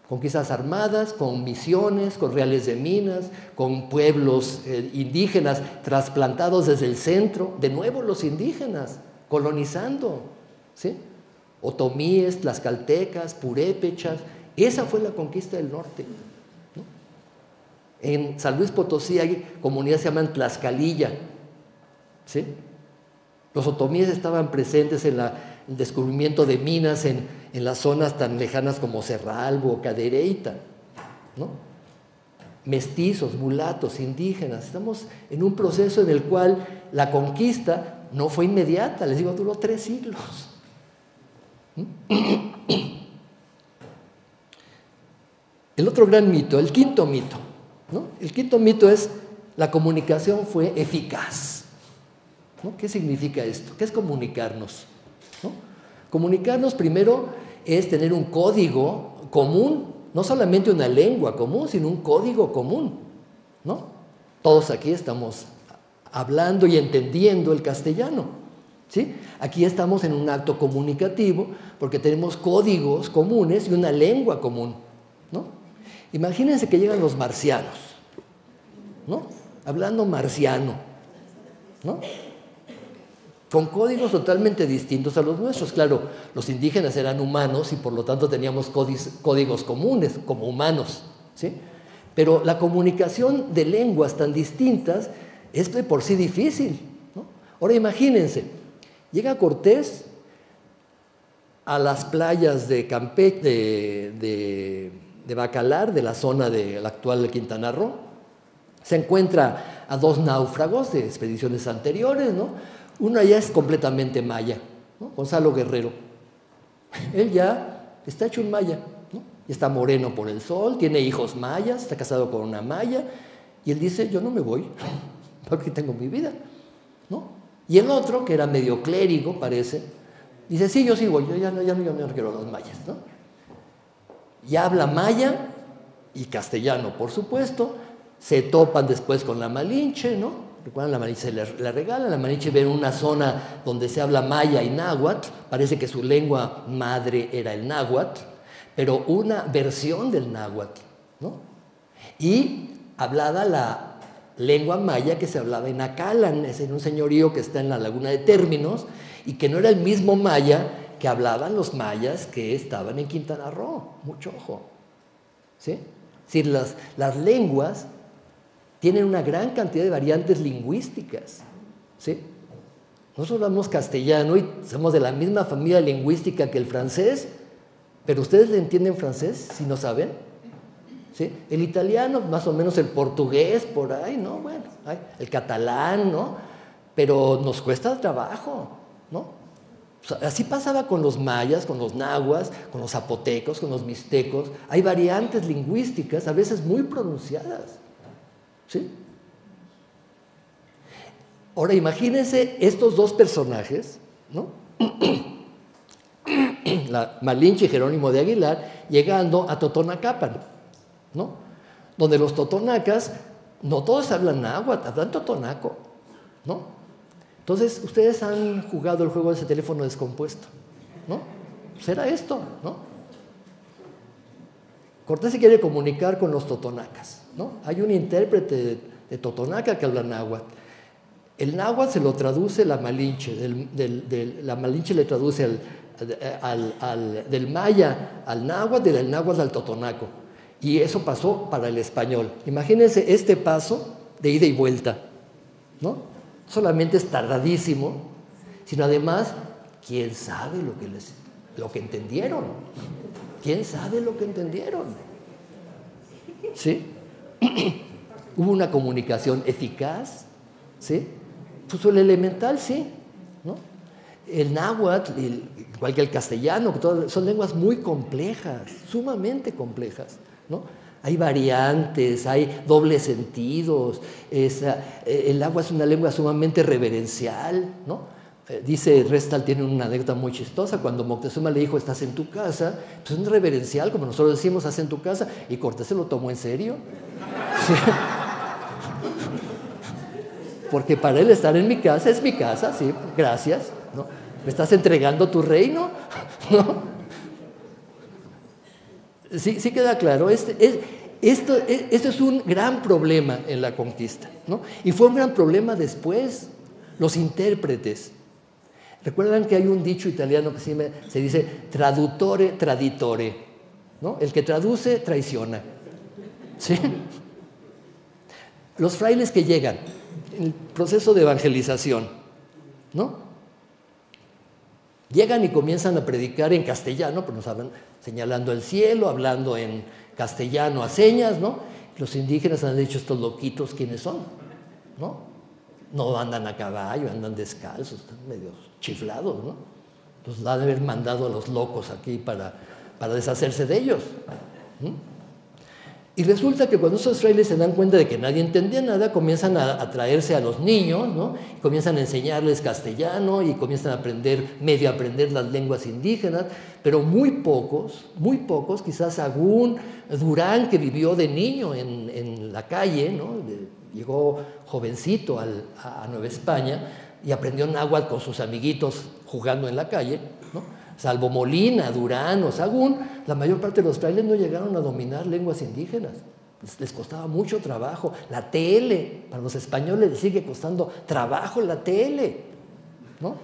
Speaker 1: Conquistas armadas, con misiones, con reales de minas, con pueblos indígenas trasplantados desde el centro, de nuevo los indígenas, colonizando, ¿sí? Otomíes, tlaxcaltecas, purépechas, esa fue la conquista del norte. En San Luis Potosí hay comunidades que se llaman Tlaxcalilla, ¿sí? Los otomíes estaban presentes en el descubrimiento de minas en las zonas tan lejanas como Cerralbo o Cadereyta, ¿no? Mestizos, mulatos, indígenas. Estamos en un proceso en el cual la conquista no fue inmediata, les digo, duró 3 siglos. El otro gran mito, el quinto mito, ¿no? El quinto mito es: la comunicación fue eficaz, ¿no? ¿Qué significa esto? ¿Qué es comunicarnos? ¿No? Comunicarnos primero es tener un código común, no solamente una lengua común, sino un código común, ¿no? Todos aquí estamos hablando y entendiendo el castellano, ¿sí? Aquí estamos en un acto comunicativo porque tenemos códigos comunes y una lengua común, ¿no? Imagínense que llegan los marcianos, ¿no? Hablando marciano, ¿no? Con códigos totalmente distintos a los nuestros. Claro, los indígenas eran humanos y por lo tanto teníamos códigos comunes como humanos, ¿sí? Pero la comunicación de lenguas tan distintas es de por sí difícil, ¿no? Ahora imagínense, llega Cortés a las playas de Campeche, de Bacalar, de la zona del actual Quintana Roo. Se encuentra a 2 náufragos de expediciones anteriores, ¿no? Uno ya es completamente maya, ¿no? Gonzalo Guerrero. Él ya está hecho un maya, ¿no? Está moreno por el sol, tiene hijos mayas, está casado con una maya, y él dice: yo no me voy, porque tengo mi vida, ¿no? Y el otro, que era medio clérigo, parece, dice: sí, yo sí voy, yo ya no quiero los mayas, ¿no? Y habla maya y castellano, por supuesto. Se topan después con la Malinche, ¿no? Recuerdan, la Malinche la regala. La Malinche ve en una zona donde se habla maya y náhuatl. Parece que su lengua madre era el náhuatl, pero una versión del náhuatl, ¿no? Y hablada la lengua maya que se hablaba en Acalan, es en un señorío que está en la laguna de Términos, y que no era el mismo maya que hablaban los mayas que estaban en Quintana Roo. Mucho ojo, ¿sí? Es decir, las lenguas tienen una gran cantidad de variantes lingüísticas, ¿sí? Nosotros hablamos castellano y somos de la misma familia lingüística que el francés, pero ¿ustedes le entienden francés si no saben? ¿Sí? El italiano, más o menos el portugués, por ahí, ¿no? Bueno, el catalán, ¿no? Pero nos cuesta trabajo, ¿no? O sea, así pasaba con los mayas, con los nahuas, con los zapotecos, con los mixtecos. Hay variantes lingüísticas, a veces muy pronunciadas, ¿sí? Ahora imagínense estos dos personajes, ¿no? La Malinche y Jerónimo de Aguilar, llegando a Totonacapan, ¿no? Donde los totonacas, no todos hablan náhuatl, hablan totonaco, ¿no? Entonces, ustedes han jugado el juego de ese teléfono descompuesto, ¿no? Pues era esto, ¿no? Cortés se quiere comunicar con los totonacas, ¿no? Hay un intérprete de totonaca que habla náhuatl. El náhuatl se lo traduce la Malinche, la Malinche le traduce del maya al náhuatl y del náhuatl al totonaco. Y eso pasó para el español. Imagínense este paso de ida y vuelta, ¿no? Solamente es tardadísimo, sino además, ¿quién sabe lo que entendieron? ¿Quién sabe lo que entendieron? ¿Sí? Hubo una comunicación eficaz, ¿sí? Pues el elemental, sí, ¿no? El náhuatl, igual que el castellano, son lenguas muy complejas, sumamente complejas, ¿no? Hay variantes, hay dobles sentidos, el náhuatl es una lengua sumamente reverencial, ¿no? Dice Restal, tiene una anécdota muy chistosa, cuando Moctezuma le dijo, estás en tu casa, pues es reverencial, como nosotros decimos, estás en tu casa, y Cortés se lo tomó en serio. ¿Sí? Porque para él estar en mi casa es mi casa, sí, gracias, ¿no? ¿Me estás entregando tu reino? ¿No? Sí queda claro. Esto es un gran problema en la conquista, ¿no? Y fue un gran problema después, los intérpretes. Recuerdan que hay un dicho italiano que se dice traduttore traditore, ¿no? El que traduce traiciona, ¿sí? Los frailes que llegan, el proceso de evangelización, ¿no? Llegan y comienzan a predicar en castellano, pues nos hablan señalando el cielo, hablando en castellano a señas, ¿no? Los indígenas han dicho, estos loquitos, ¿quiénes son? ¿No? No andan a caballo, andan descalzos, están medio chiflados, ¿no? Los han de haber mandado a los locos aquí para deshacerse de ellos. Y resulta que cuando esos frailes se dan cuenta de que nadie entendía nada, comienzan a traerse a los niños, ¿no? Y comienzan a enseñarles castellano y comienzan a medio aprender las lenguas indígenas, pero muy pocos, quizás Sagún, Durán, que vivió de niño en la calle, ¿no? Llegó jovencito a Nueva España y aprendió náhuatl con sus amiguitos jugando en la calle, ¿no? Salvo Molina, Durán o Sagún, la mayor parte de los frailes no llegaron a dominar lenguas indígenas. Les costaba mucho trabajo. La tele, para los españoles les sigue costando trabajo la tele, ¿no?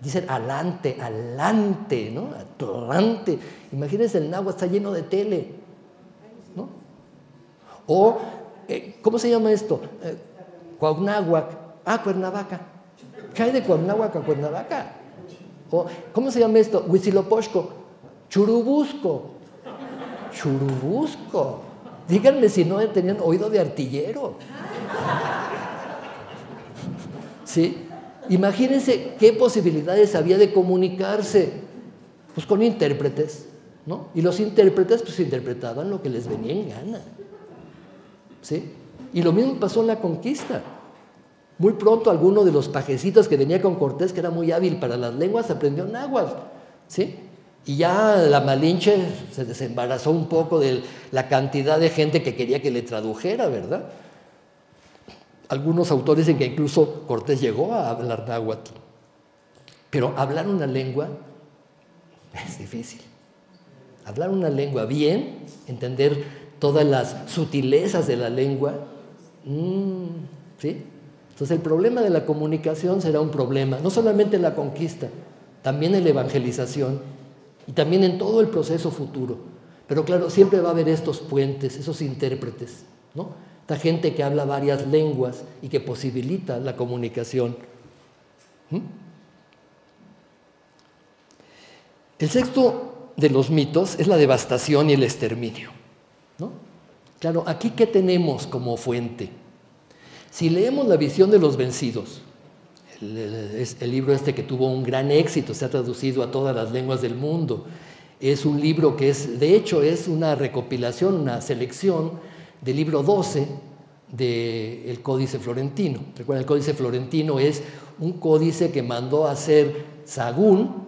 Speaker 1: Dicen alante, ¿no? Atlante. Imagínense, el náhuatl está lleno de tele, ¿no? O, ¿cómo se llama esto? Cuauhnáhuac. Cuernavaca. ¿Qué hay de Cuauhnáhuac a Cuernavaca? O, ¿cómo se llama esto? Huitzilopochtli. Churubusco. Díganme si no tenían oído de artillero. ¿Sí? Imagínense qué posibilidades había de comunicarse. Pues con intérpretes, ¿no? Y los intérpretes pues interpretaban lo que les venía en gana. ¿Sí? Y lo mismo pasó en la conquista. Muy pronto alguno de los pajecitos que venía con Cortés, que era muy hábil para las lenguas, aprendió náhuatl, ¿sí? Y ya la Malinche se desembarazó un poco de la cantidad de gente que quería que le tradujera, ¿verdad? Algunos autores dicen que incluso Cortés llegó a hablar náhuatl. Pero hablar una lengua es difícil. Hablar una lengua bien, entender todas las sutilezas de la lengua, ¿sí? Entonces el problema de la comunicación será un problema, no solamente en la conquista, también en la evangelización y también en todo el proceso futuro. Pero claro, siempre va a haber estos puentes, esos intérpretes, ¿no? Esta gente que habla varias lenguas y que posibilita la comunicación. El sexto de los mitos es la devastación y el exterminio, ¿no? Claro, aquí ¿qué tenemos como fuente? Si leemos La visión de los vencidos, el libro este que tuvo un gran éxito, se ha traducido a todas las lenguas del mundo, es un libro que de hecho es una recopilación, una selección del libro 12 del Códice Florentino. Recuerden, el Códice Florentino es un códice que mandó a hacer Sahagún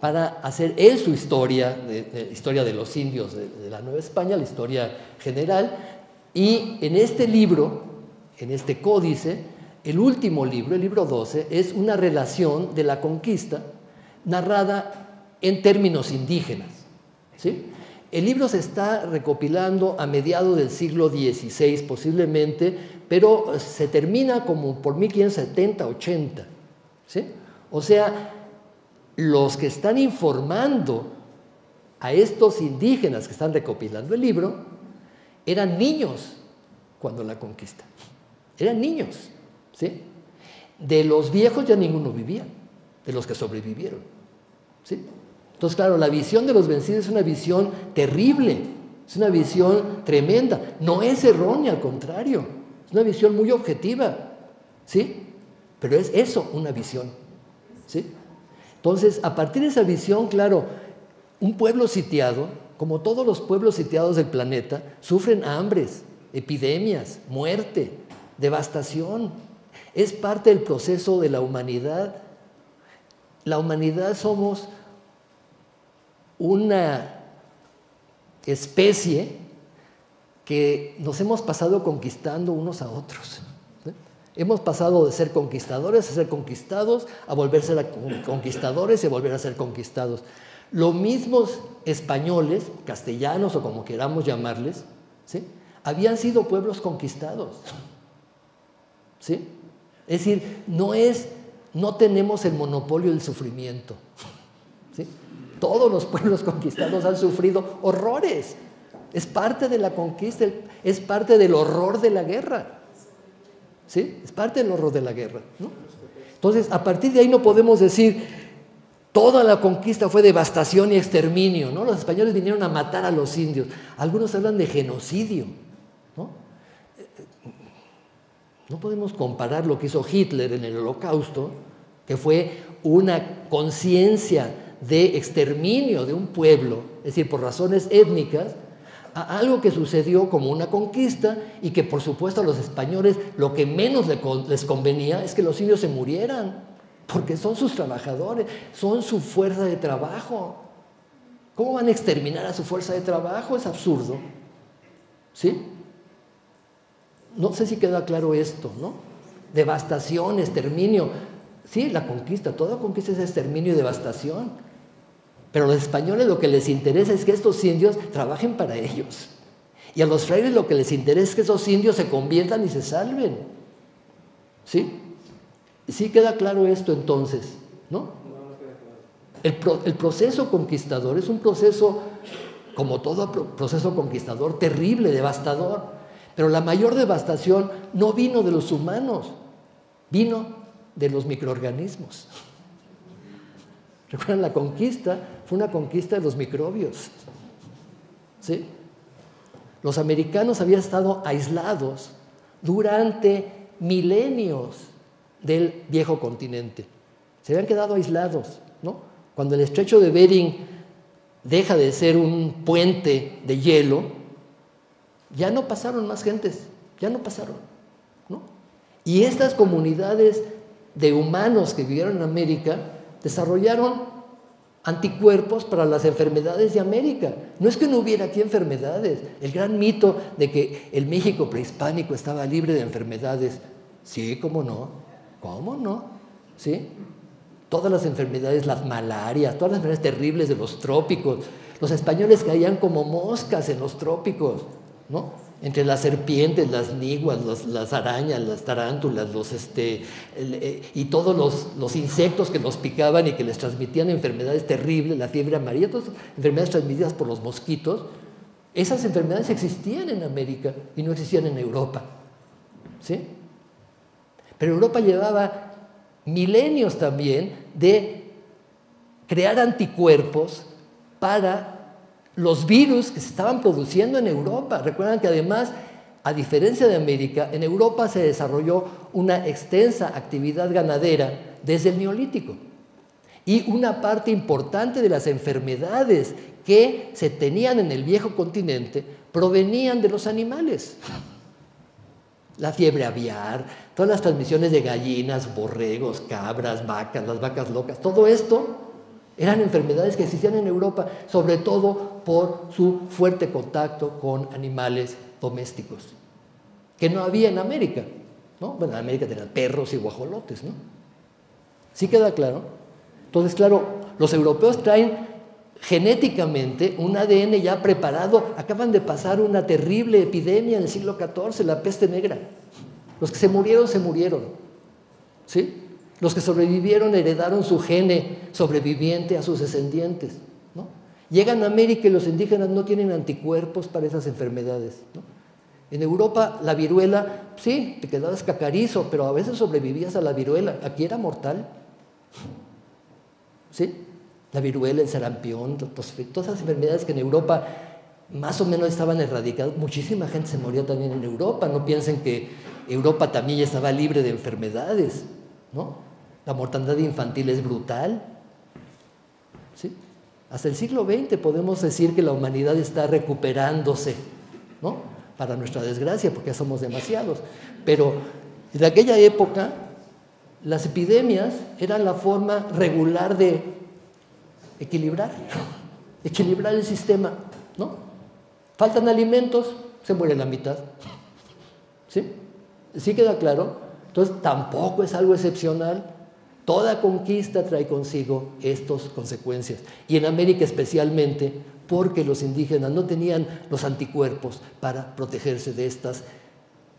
Speaker 1: para hacer él su historia, historia de los indios de la Nueva España, la historia general. Y en este libro, en este códice, el último libro, el libro 12, es una relación de la conquista narrada en términos indígenas, ¿sí? El libro se está recopilando a mediados del siglo XVI posiblemente, pero se termina como por 1570-80, ¿sí? O sea, los que están informando a estos indígenas que están recopilando el libro eran niños cuando la conquista. Eran niños, ¿sí? De los viejos ya ninguno vivía, de los que sobrevivieron, ¿sí? Entonces, claro, la visión de los vencidos es una visión terrible, es una visión tremenda, no es errónea, al contrario, es una visión muy objetiva, ¿sí? Pero es eso, una visión, ¿sí? Entonces, a partir de esa visión, claro, un pueblo sitiado, como todos los pueblos sitiados del planeta, sufren hambres, epidemias, muerte, devastación. Es parte del proceso de la humanidad. La humanidad somos una especie que nos hemos pasado conquistando unos a otros. Hemos pasado de ser conquistadores a ser conquistados, a volver a ser conquistadores y a volver a ser conquistados. Los mismos españoles, castellanos o como queramos llamarles, ¿sí?, habían sido pueblos conquistados, ¿sí? Es decir, no tenemos el monopolio del sufrimiento, ¿sí? Todos los pueblos conquistados han sufrido horrores. Es parte de la conquista, es parte del horror de la guerra, ¿sí? Es parte del horror de la guerra, ¿no? Entonces, a partir de ahí no podemos decir toda la conquista fue devastación y exterminio, ¿no? Los españoles vinieron a matar a los indios. Algunos hablan de genocidio, ¿no? No podemos comparar lo que hizo Hitler en el Holocausto, que fue una conciencia de exterminio de un pueblo, es decir, por razones étnicas, a algo que sucedió como una conquista y que, por supuesto, a los españoles lo que menos les convenía es que los indios se murieran, porque son sus trabajadores, son su fuerza de trabajo. ¿Cómo van a exterminar a su fuerza de trabajo? Es absurdo, ¿sí? No sé si queda claro esto, ¿no? Devastación, exterminio. Sí, la conquista, toda conquista es exterminio y devastación. Pero a los españoles lo que les interesa es que estos indios trabajen para ellos. Y a los frailes lo que les interesa es que esos indios se conviertan y se salven. ¿Sí? Sí queda claro esto entonces, ¿no? El proceso conquistador es un proceso, como todo proceso conquistador, terrible, devastador. Pero la mayor devastación no vino de los humanos, vino de los microorganismos. ¿Recuerdan? La conquista fue una conquista de los microbios, ¿sí? Los americanos habían estado aislados durante milenios del viejo continente. Se habían quedado aislados, ¿no? Cuando el estrecho de Bering deja de ser un puente de hielo, ya no pasaron más gentes, ya no pasaron, ¿no? Y estas comunidades de humanos que vivieron en América desarrollaron anticuerpos para las enfermedades de América. No es que no hubiera aquí enfermedades. El gran mito de que el México prehispánico estaba libre de enfermedades. Sí, ¿cómo no? ¿Cómo no? ¿Sí? Todas las enfermedades, las malarias, todas las enfermedades terribles de los trópicos. Los españoles caían como moscas en los trópicos, ¿no? Entre las serpientes, las niguas, las arañas, las tarántulas, y todos los insectos que los picaban y que les transmitían enfermedades terribles, la fiebre amarilla, todas enfermedades transmitidas por los mosquitos. Esas enfermedades existían en América y no existían en Europa, ¿sí? Pero Europa llevaba milenios también de crear anticuerpos para los virus que se estaban produciendo en Europa. Recuerdan que además, a diferencia de América, en Europa se desarrolló una extensa actividad ganadera desde el Neolítico. Y una parte importante de las enfermedades que se tenían en el viejo continente provenían de los animales. La fiebre aviar, todas las transmisiones de gallinas, borregos, cabras, vacas, las vacas locas, todo esto eran enfermedades que existían en Europa, sobre todo por su fuerte contacto con animales domésticos, que no había en América, ¿no? Bueno, en América tenían perros y guajolotes, ¿no? ¿Sí queda claro? Entonces, claro, los europeos traen genéticamente un ADN ya preparado. Acaban de pasar una terrible epidemia en el siglo XIV, la peste negra. Los que se murieron, ¿sí? Los que sobrevivieron heredaron su gene sobreviviente a sus descendientes, ¿no? Llegan a América y los indígenas no tienen anticuerpos para esas enfermedades, ¿no? En Europa la viruela, sí, te quedabas cacarizo, pero a veces sobrevivías a la viruela. Aquí era mortal, ¿sí? La viruela, el sarampión, todas esas enfermedades que en Europa más o menos estaban erradicadas. Muchísima gente se moría también en Europa. No piensen que Europa también ya estaba libre de enfermedades, ¿no? La mortandad infantil es brutal, ¿sí? Hasta el siglo XX podemos decir que la humanidad está recuperándose, ¿no? Para nuestra desgracia, porque ya somos demasiados. Pero en aquella época las epidemias eran la forma regular de equilibrar el sistema, ¿no? Faltan alimentos, se muere la mitad, ¿sí? ¿Sí queda claro? Entonces tampoco es algo excepcional. Toda conquista trae consigo estas consecuencias, y en América especialmente porque los indígenas no tenían los anticuerpos para protegerse de estas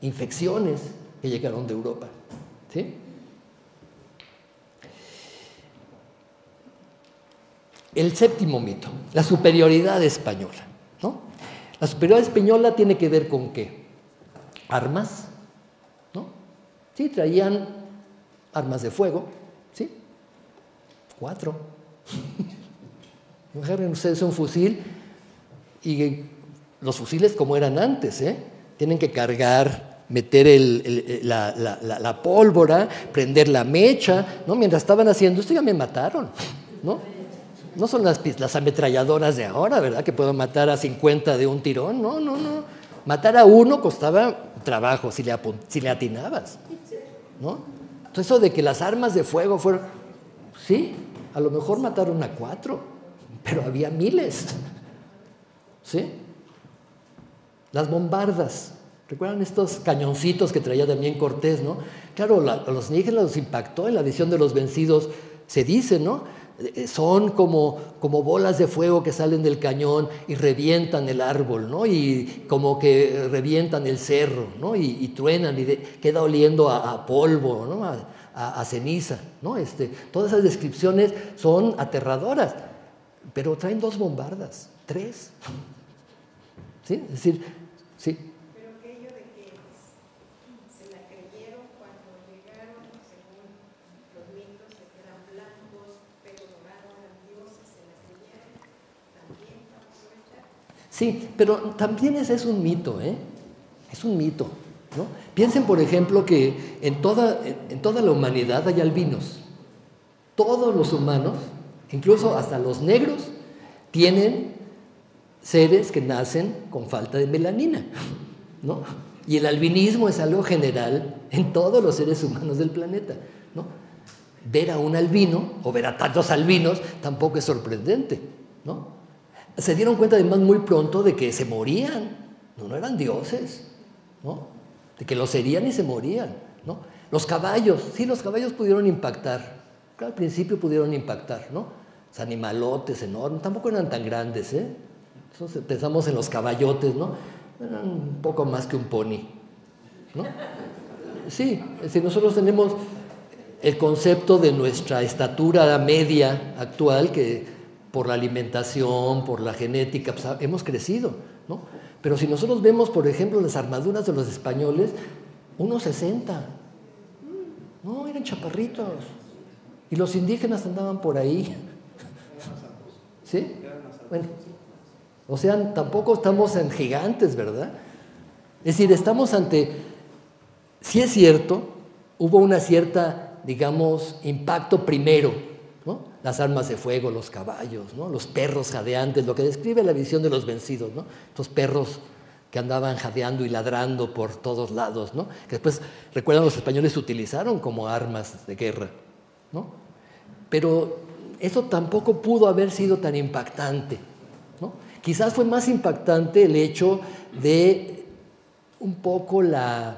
Speaker 1: infecciones que llegaron de Europa, ¿sí? El séptimo mito, la superioridad española, ¿no? La superioridad española tiene que ver con ¿qué? Armas, ¿no? Sí, traían armas de fuego, ¿sí? 4. Imaginen ustedes un fusil, y los fusiles como eran antes, ¿eh? Tienen que cargar, meter la pólvora, prender la mecha, ¿no? Mientras estaban haciendo esto ya me mataron, ¿no? No son las ametralladoras de ahora, ¿verdad? Que puedo matar a 50 de un tirón. No. Matar a uno costaba trabajo si le atinabas, ¿no? Entonces eso de que las armas de fuego fueron... Sí, a lo mejor mataron a 4, pero había miles, ¿sí? Las bombardas. ¿Recuerdan estos cañoncitos que traía también Cortés, no? Claro, a los indígenas los impactó en la visión de los vencidos. Se dice, ¿no? Son como bolas de fuego que salen del cañón y revientan el árbol, ¿no? Y como que revientan el cerro, ¿no? Y truenan y queda oliendo a polvo, ¿no? A ceniza, ¿no? Todas esas descripciones son aterradoras, pero traen 2 bombardas, 3. ¿Sí? Es decir, sí.
Speaker 2: Pero aquello de que se la creyeron cuando llegaron, según los mitos, de que eran blancos, pero adoraron a dioses, se la creyeron, también para aprovechar.
Speaker 1: Sí, pero también ese es un mito, ¿eh? Es un mito, ¿no? Piensen, por ejemplo, que en toda la humanidad hay albinos. Todos los humanos, incluso hasta los negros, tienen seres que nacen con falta de melanina, ¿no? Y el albinismo es algo general en todos los seres humanos del planeta, ¿no? Ver a un albino o ver a tantos albinos tampoco es sorprendente, ¿no? Se dieron cuenta además muy pronto de que se morían, no eran dioses, ¿no? De que los herían y se morían, ¿no? Los caballos, sí, los caballos pudieron impactar, al principio pudieron impactar, ¿no? Los animalotes enormes, tampoco eran tan grandes, ¿eh? Entonces pensamos en los caballotes, ¿no? Eran un poco más que un pony, ¿no? Sí, es decir, nosotros tenemos el concepto de nuestra estatura media actual, que por la alimentación, por la genética, pues, hemos crecido, ¿no? Pero si nosotros vemos, por ejemplo, las armaduras de los españoles, 1.60, no, eran chaparritos, y los indígenas andaban por ahí, ¿sí? Bueno, o sea, tampoco estamos en gigantes, ¿verdad? Es decir, estamos ante, sí es cierto, hubo una cierta, digamos, impacto primero, ¿no? Las armas de fuego, los caballos, ¿no? Los perros jadeantes, lo que describe la visión de los vencidos, ¿no? Estos perros que andaban jadeando y ladrando por todos lados, ¿no? Que después, recuerdan, los españoles se utilizaron como armas de guerra, ¿no? Pero eso tampoco pudo haber sido tan impactante, ¿no? Quizás fue más impactante el hecho de un poco el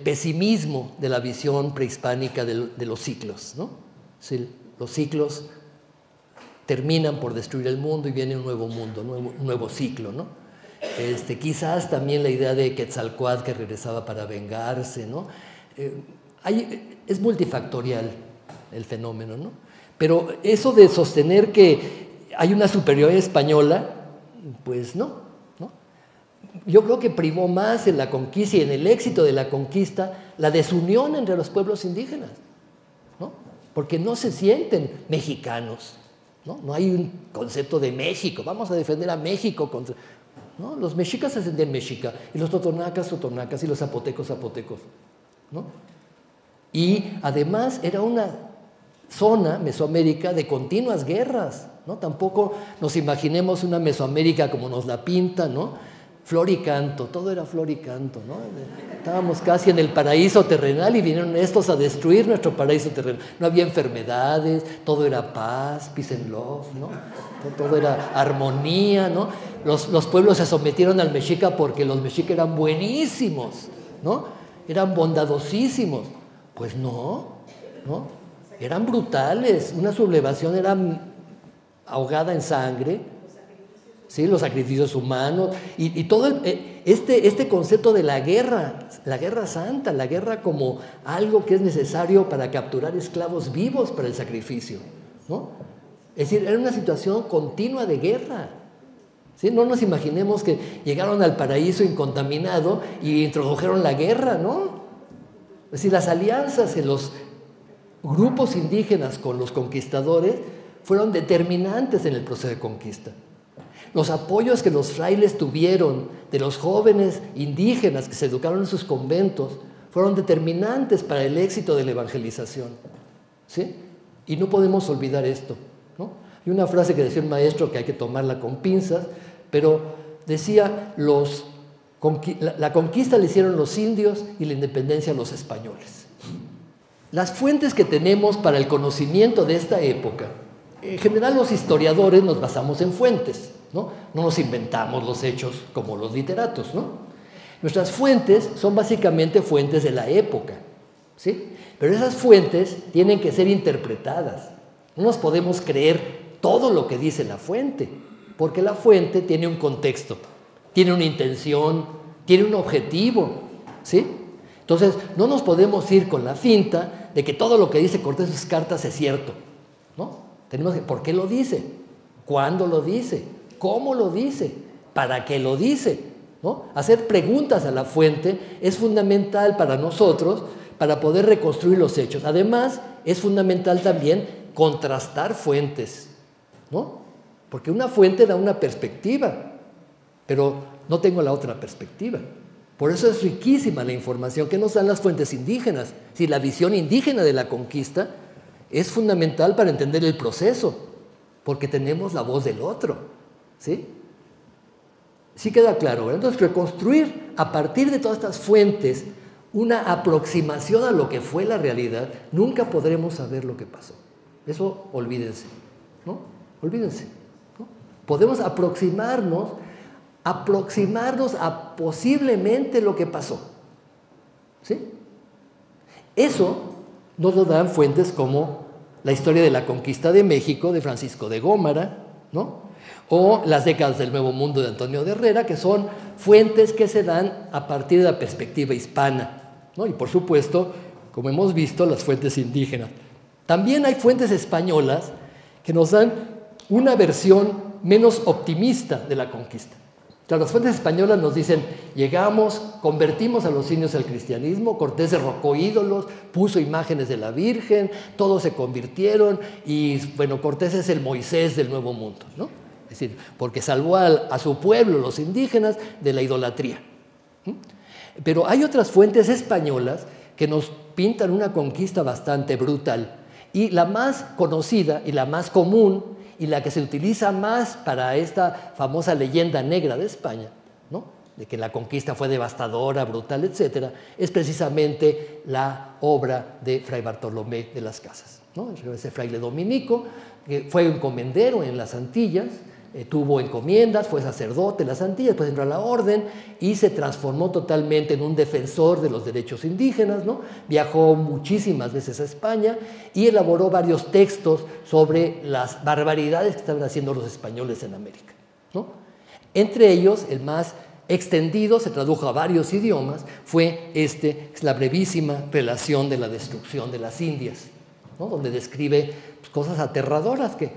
Speaker 1: pesimismo de la visión prehispánica de los ciclos, ¿no? Sí, los ciclos terminan por destruir el mundo y viene un nuevo mundo, un nuevo ciclo, ¿no? Quizás también la idea de Quetzalcóatl que regresaba para vengarse, ¿no? Es multifactorial el fenómeno, ¿no? Pero eso de sostener que hay una superioridad española, pues no. Yo creo que primó más en la conquista y en el éxito de la conquista la desunión entre los pueblos indígenas, ¿no? Porque no se sienten mexicanos, ¿no? No hay un concepto de México, vamos a defender a México contra... ¿no? Los mexicas se sentían mexica, y los totonacas, totonacas, y los zapotecos, zapotecos, ¿no? Y además era una zona, Mesoamérica, de continuas guerras, ¿no? Tampoco nos imaginemos una Mesoamérica como nos la pinta, ¿no? Flor y canto, todo era flor y canto, ¿no? Estábamos casi en el paraíso terrenal y vinieron estos a destruir nuestro paraíso terrenal. No había enfermedades, todo era paz, peace and love, ¿no? Todo era armonía, ¿no? Los pueblos se sometieron al mexica porque los mexicas eran buenísimos, ¿no? Eran bondadosísimos. Pues no, eran brutales, una sublevación era ahogada en sangre, ¿sí? Los sacrificios humanos y todo este concepto de la guerra santa, la guerra como algo que es necesario para capturar esclavos vivos para el sacrificio, ¿no? Es decir, era una situación continua de guerra, ¿sí? No nos imaginemos que llegaron al paraíso incontaminado y introdujeron la guerra, ¿no? Es decir, las alianzas en los grupos indígenas con los conquistadores fueron determinantes en el proceso de conquista. Los apoyos que los frailes tuvieron de los jóvenes indígenas que se educaron en sus conventos fueron determinantes para el éxito de la evangelización, ¿sí? Y no podemos olvidar esto, ¿no? Hay una frase que decía un maestro que hay que tomarla con pinzas, pero decía, la conquista la hicieron los indios y la independencia los españoles. Las fuentes que tenemos para el conocimiento de esta época, en general los historiadores nos basamos en fuentes, ¿no? No nos inventamos los hechos como los literatos, ¿no? Nuestras fuentes son básicamente fuentes de la época, ¿sí? Pero esas fuentes tienen que ser interpretadas. No nos podemos creer todo lo que dice la fuente, porque la fuente tiene un contexto, tiene una intención, tiene un objetivo, ¿sí? Entonces, no nos podemos ir con la finta de que todo lo que dice Cortés en sus cartas es cierto, ¿no? Tenemos que, ¿por qué lo dice? ¿Cuándo lo dice? ¿Cómo lo dice? ¿Para qué lo dice? ¿No? Hacer preguntas a la fuente es fundamental para nosotros para poder reconstruir los hechos. Además, es fundamental también contrastar fuentes, ¿no? Porque una fuente da una perspectiva, pero no tengo la otra perspectiva. Por eso es riquísima la información que nos dan las fuentes indígenas. Si la visión indígena de la conquista es fundamental para entender el proceso, porque tenemos la voz del otro, ¿sí? Sí queda claro, ¿verdad? Entonces, reconstruir a partir de todas estas fuentes una aproximación a lo que fue la realidad, nunca podremos saber lo que pasó. Eso olvídense, ¿no? Olvídense, ¿no? Podemos aproximarnos a posiblemente lo que pasó, ¿sí? Eso nos lo dan fuentes como la historia de la conquista de México de Francisco de Gómara, ¿no? O las décadas del Nuevo Mundo de Antonio de Herrera, que son fuentes que se dan a partir de la perspectiva hispana, ¿no? Y por supuesto, como hemos visto, las fuentes indígenas. También hay fuentes españolas que nos dan una versión menos optimista de la conquista. Claro, las fuentes españolas nos dicen, llegamos, convertimos a los indios al cristianismo, Cortés derrocó ídolos, puso imágenes de la Virgen, todos se convirtieron y, bueno, Cortés es el Moisés del Nuevo Mundo, ¿no? Es decir, porque salvó a su pueblo, los indígenas, de la idolatría. Pero hay otras fuentes españolas que nos pintan una conquista bastante brutal. Y la más conocida y la más común y la que se utiliza más para esta famosa leyenda negra de España ¿no?, de que la conquista fue devastadora, brutal, etcétera, es precisamente la obra de Fray Bartolomé de las Casas, ¿no? Ese fraile dominico que fue encomendero en las Antillas, tuvo encomiendas, fue sacerdote en las Antillas, después entró a la orden y se transformó totalmente en un defensor de los derechos indígenas, ¿no? Viajó muchísimas veces a España y elaboró varios textos sobre las barbaridades que estaban haciendo los españoles en América, ¿no? Entre ellos, el más extendido, se tradujo a varios idiomas, fue la brevísima relación de la destrucción de las Indias, ¿no?, donde describe cosas aterradoras que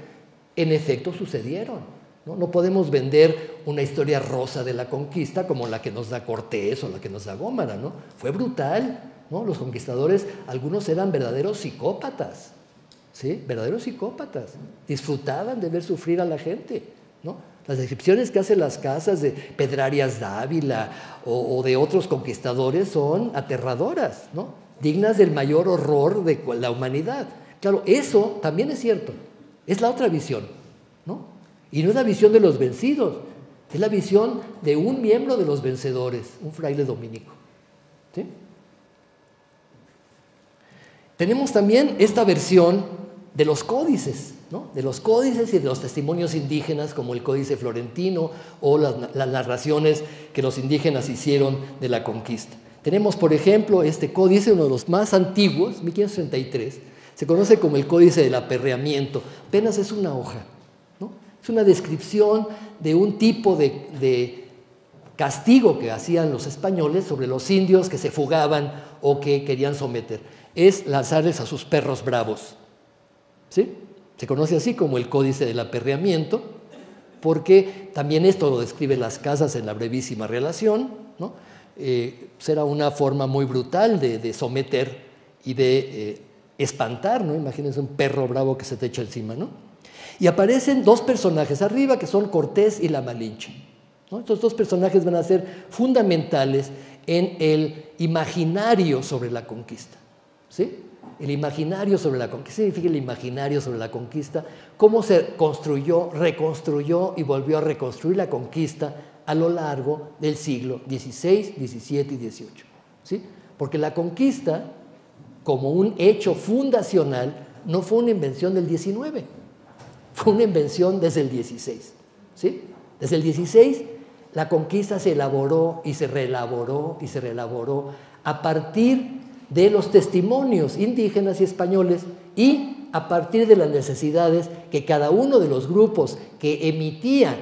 Speaker 1: en efecto sucedieron. No podemos vender una historia rosa de la conquista como la que nos da Cortés o la que nos da Gómara, ¿no? Fue brutal, ¿no? Los conquistadores, algunos eran verdaderos psicópatas, ¿sí? Verdaderos psicópatas. Disfrutaban de ver sufrir a la gente, ¿no? Las descripciones que hacen las Casas de Pedrarias Dávila o de otros conquistadores son aterradoras, ¿no?, dignas del mayor horror de la humanidad. Claro, eso también es cierto, es la otra visión, ¿no? Y no es la visión de los vencidos, es la visión de un miembro de los vencedores, un fraile dominico, ¿sí? Tenemos también esta versión de los códices, ¿no?, de los códices y de los testimonios indígenas, como el Códice Florentino o las narraciones que los indígenas hicieron de la conquista. Tenemos, por ejemplo, este códice, uno de los más antiguos, 1533, se conoce como el Códice del Aperreamiento, apenas es una hoja, ¿no? Es una descripción de un tipo de castigo que hacían los españoles sobre los indios que se fugaban o que querían someter. Es lanzarles a sus perros bravos, ¿sí? Se conoce así como el Códice del Aperreamiento, porque también esto lo describe las Casas en la brevísima relación, ¿no? Era una forma muy brutal de someter y de espantar, ¿no? Imagínense un perro bravo que se te echa encima, ¿no? Y aparecen dos personajes arriba que son Cortés y la Malinche, ¿no? Estos dos personajes van a ser fundamentales en el imaginario sobre la conquista, ¿sí? El imaginario sobre la conquista. ¿Qué significa el imaginario sobre la conquista? Cómo se construyó, reconstruyó y volvió a reconstruir la conquista a lo largo del siglo XVI, XVII y XVIII, ¿sí? Porque la conquista, como un hecho fundacional, no fue una invención del XIX, fue una invención desde el XVI, ¿sí? Desde el XVI la conquista se elaboró y se reelaboró y se reelaboró a partir de los testimonios indígenas y españoles y a partir de las necesidades que cada uno de los grupos que emitían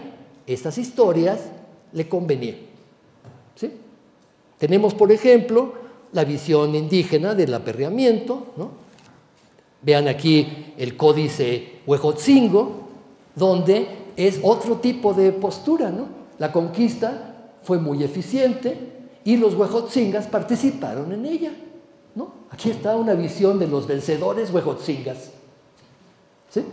Speaker 1: estas historias le convenía, ¿sí? Tenemos, por ejemplo, la visión indígena del aperreamiento, ¿no? Vean aquí el Códice Huejotzingo, donde es otro tipo de postura, ¿no? La conquista fue muy eficiente y los huejotzingas participaron en ella, ¿no? Aquí está una visión de los vencedores huejotzingas, ¿sí?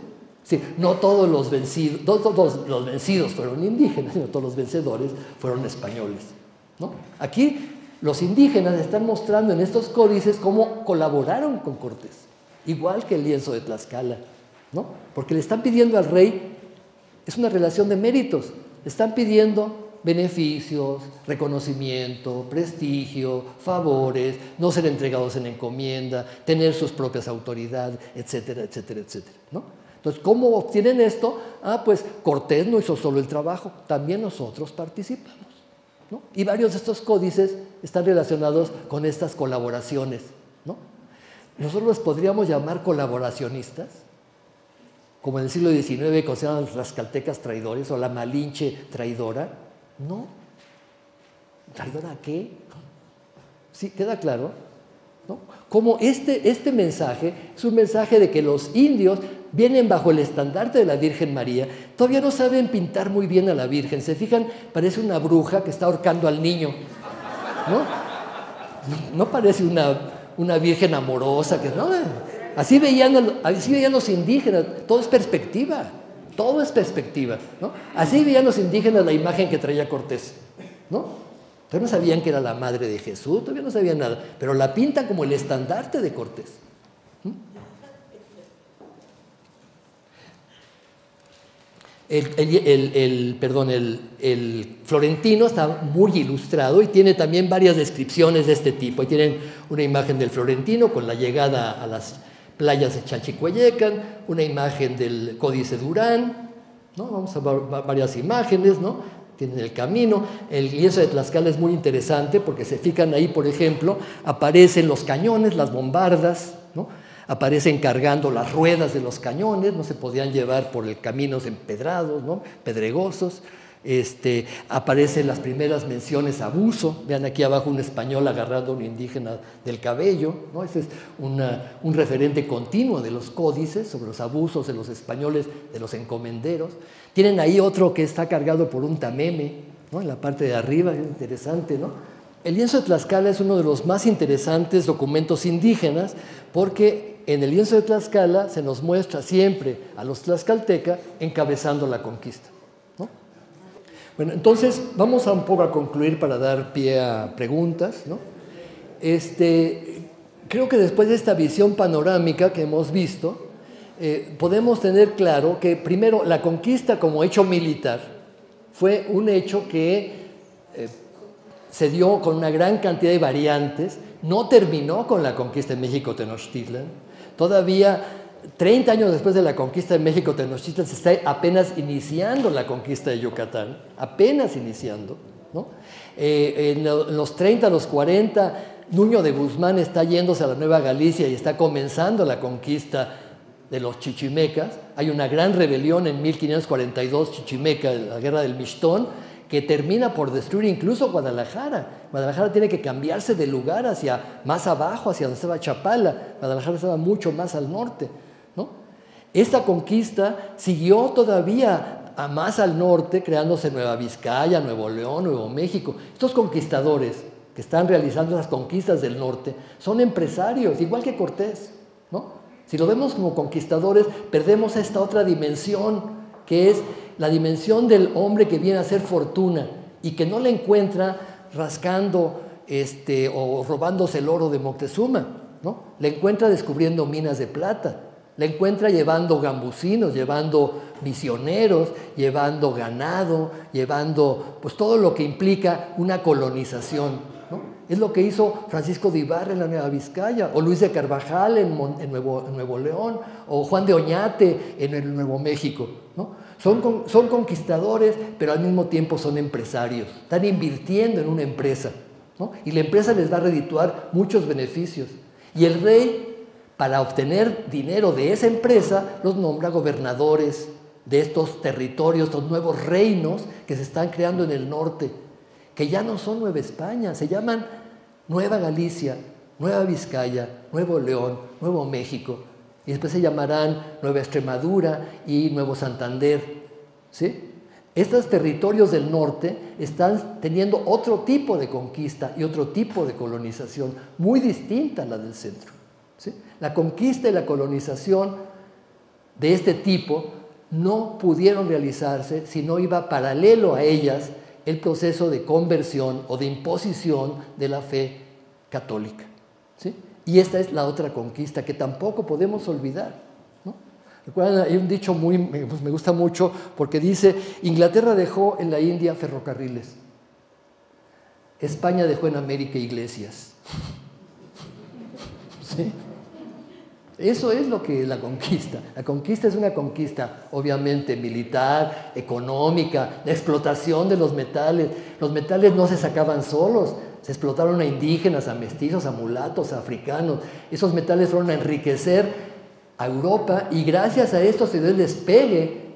Speaker 1: Sí, no todos los vencidos fueron indígenas, sino todos los vencedores fueron españoles, ¿no? Aquí los indígenas están mostrando en estos códices cómo colaboraron con Cortés, igual que el lienzo de Tlaxcala, ¿no? Porque le están pidiendo al rey, es una relación de méritos, le están pidiendo beneficios, reconocimiento, prestigio, favores, no ser entregados en encomienda, tener sus propias autoridades, etcétera, etcétera, etcétera, ¿no? Entonces, ¿cómo obtienen esto? Pues Cortés no hizo solo el trabajo, también nosotros participamos, ¿no? Y varios de estos códices están relacionados con estas colaboraciones, ¿no? Nosotros los podríamos llamar colaboracionistas, como en el siglo XIX consideraban los tlaxcaltecas traidores o la Malinche traidora. No. ¿Traidora a qué? ¿Sí? ¿Queda claro? ¿No? Como este mensaje es un mensaje de que los indios vienen bajo el estandarte de la Virgen María, todavía no saben pintar muy bien a la Virgen, se fijan, parece una bruja que está ahorcando al niño, ¿no? No parece una Virgen amorosa, que no, así veían los indígenas, todo es perspectiva, ¿no? Así veían los indígenas la imagen que traía Cortés, ¿no? Todavía no sabían que era la madre de Jesús, todavía no sabían nada, pero la pintan como el estandarte de Cortés. El florentino está muy ilustrado y tiene también varias descripciones de este tipo. Ahí tienen una imagen del florentino con la llegada a las playas de Chalchicueyecan, una imagen del Códice Durán, ¿no? Vamos a ver varias imágenes, ¿no? Tienen el camino. El lienzo de Tlaxcala es muy interesante porque se fijan ahí, por ejemplo, aparecen los cañones, las bombardas, ¿no? Aparecen cargando las ruedas de los cañones, no se podían llevar por el caminos empedrados, ¿no? Pedregosos. Aparecen las primeras menciones a abuso. Vean aquí abajo un español agarrando a un indígena del cabello, ¿no? Ese es un referente continuo de los códices sobre los abusos de los españoles, de los encomenderos. Tienen ahí otro que está cargado por un tameme, ¿no? En la parte de arriba, es interesante, ¿no? El lienzo de Tlaxcala es uno de los más interesantes documentos indígenas porque en el lienzo de Tlaxcala se nos muestra siempre a los tlaxcaltecas encabezando la conquista, ¿no? Bueno, entonces vamos un poco a concluir para dar pie a preguntas, ¿no? Creo que después de esta visión panorámica que hemos visto, podemos tener claro que primero la conquista como hecho militar fue un hecho que se dio con una gran cantidad de variantes, no terminó con la conquista de México-Tenochtitlan. Todavía 30 años después de la conquista de México-Tenochtitlan se está apenas iniciando la conquista de Yucatán, apenas iniciando, ¿no? En los 30, los 40, Nuño de Guzmán está yéndose a la Nueva Galicia y está comenzando la conquista de los chichimecas. Hay una gran rebelión en 1542 chichimeca, la guerra del Mixtón, que termina por destruir incluso Guadalajara. Guadalajara tiene que cambiarse de lugar hacia más abajo, hacia donde estaba Chapala. Guadalajara estaba mucho más al norte, ¿no? Esta conquista siguió todavía más al norte, creándose Nueva Vizcaya, Nuevo León, Nuevo México. Estos conquistadores que están realizando las conquistas del norte son empresarios, igual que Cortés, ¿no? Si lo vemos como conquistadores, perdemos esta otra dimensión, que es la dimensión del hombre que viene a hacer fortuna y que no la encuentra rascando o robándose el oro de Moctezuma, ¿no? La encuentra descubriendo minas de plata, la encuentra llevando gambusinos, llevando misioneros, llevando ganado, llevando pues todo lo que implica una colonización, ¿no? Es lo que hizo Francisco de Ibarra en la Nueva Vizcaya, o Luis de Carvajal en Nuevo León, o Juan de Oñate en el Nuevo México, ¿no? Son conquistadores, pero al mismo tiempo son empresarios. Están invirtiendo en una empresa, ¿no? Y la empresa les va a redituar muchos beneficios. Y el rey, para obtener dinero de esa empresa, los nombra gobernadores de estos territorios, estos nuevos reinos que se están creando en el norte, que ya no son Nueva España, se llaman Nueva Galicia, Nueva Vizcaya, Nuevo León, Nuevo México. Y después se llamarán Nueva Extremadura y Nuevo Santander, ¿sí? Estos territorios del norte están teniendo otro tipo de conquista y otro tipo de colonización, muy distinta a la del centro, ¿sí? La conquista y la colonización de este tipo no pudieron realizarse si no iba paralelo a ellas el proceso de conversión o de imposición de la fe católica, ¿sí? Y esta es la otra conquista que tampoco podemos olvidar, ¿no? Recuerdan, hay un dicho pues me gusta mucho porque dice: Inglaterra dejó en la India ferrocarriles, España dejó en América iglesias. ¿Sí? Eso es lo que es la conquista. La conquista es una conquista, obviamente, militar, económica, la explotación de los metales. Los metales no se sacaban solos, se explotaron a indígenas, a mestizos, a mulatos, a africanos. Esos metales fueron a enriquecer a Europa y gracias a esto se dio el despegue.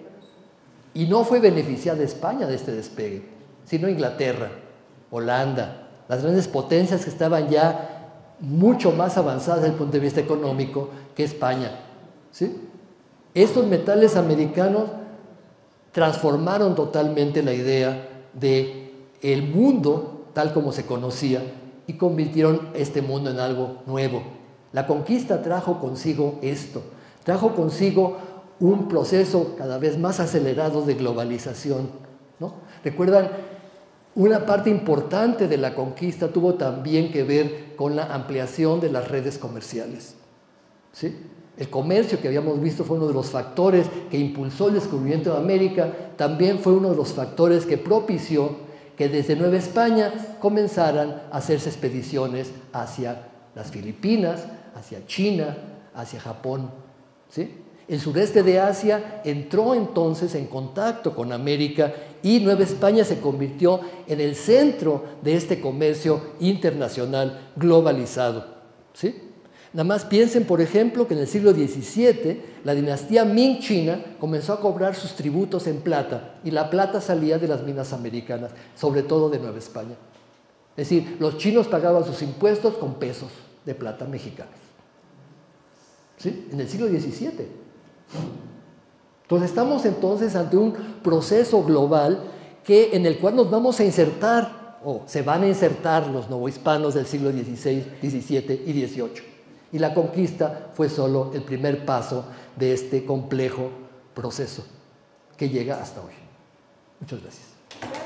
Speaker 1: Y no fue beneficiada España de este despegue, sino Inglaterra, Holanda, las grandes potencias que estaban ya mucho más avanzadas desde el punto de vista económico que España, ¿sí? Estos metales americanos transformaron totalmente la idea del mundo tal como se conocía y convirtieron este mundo en algo nuevo. La conquista trajo consigo esto, trajo consigo un proceso cada vez más acelerado de globalización, ¿no? Recuerdan, una parte importante de la conquista tuvo también que ver con la ampliación de las redes comerciales, ¿sí? El comercio que habíamos visto fue uno de los factores que impulsó el descubrimiento de América, también fue uno de los factores que propició que desde Nueva España comenzaran a hacerse expediciones hacia las Filipinas, hacia China, hacia Japón, ¿sí? El sureste de Asia entró entonces en contacto con América y Nueva España se convirtió en el centro de este comercio internacional globalizado, ¿sí? Nada más piensen, por ejemplo, que en el siglo XVII la dinastía Ming china comenzó a cobrar sus tributos en plata y la plata salía de las minas americanas, sobre todo de Nueva España. Es decir, los chinos pagaban sus impuestos con pesos de plata mexicanos, ¿sí? En el siglo XVII. Entonces estamos entonces ante un proceso global en el cual nos vamos a insertar, o se van a insertar los novohispanos del siglo XVI, XVII y XVIII. Y la conquista fue solo el primer paso de este complejo proceso que llega hasta hoy. Muchas gracias.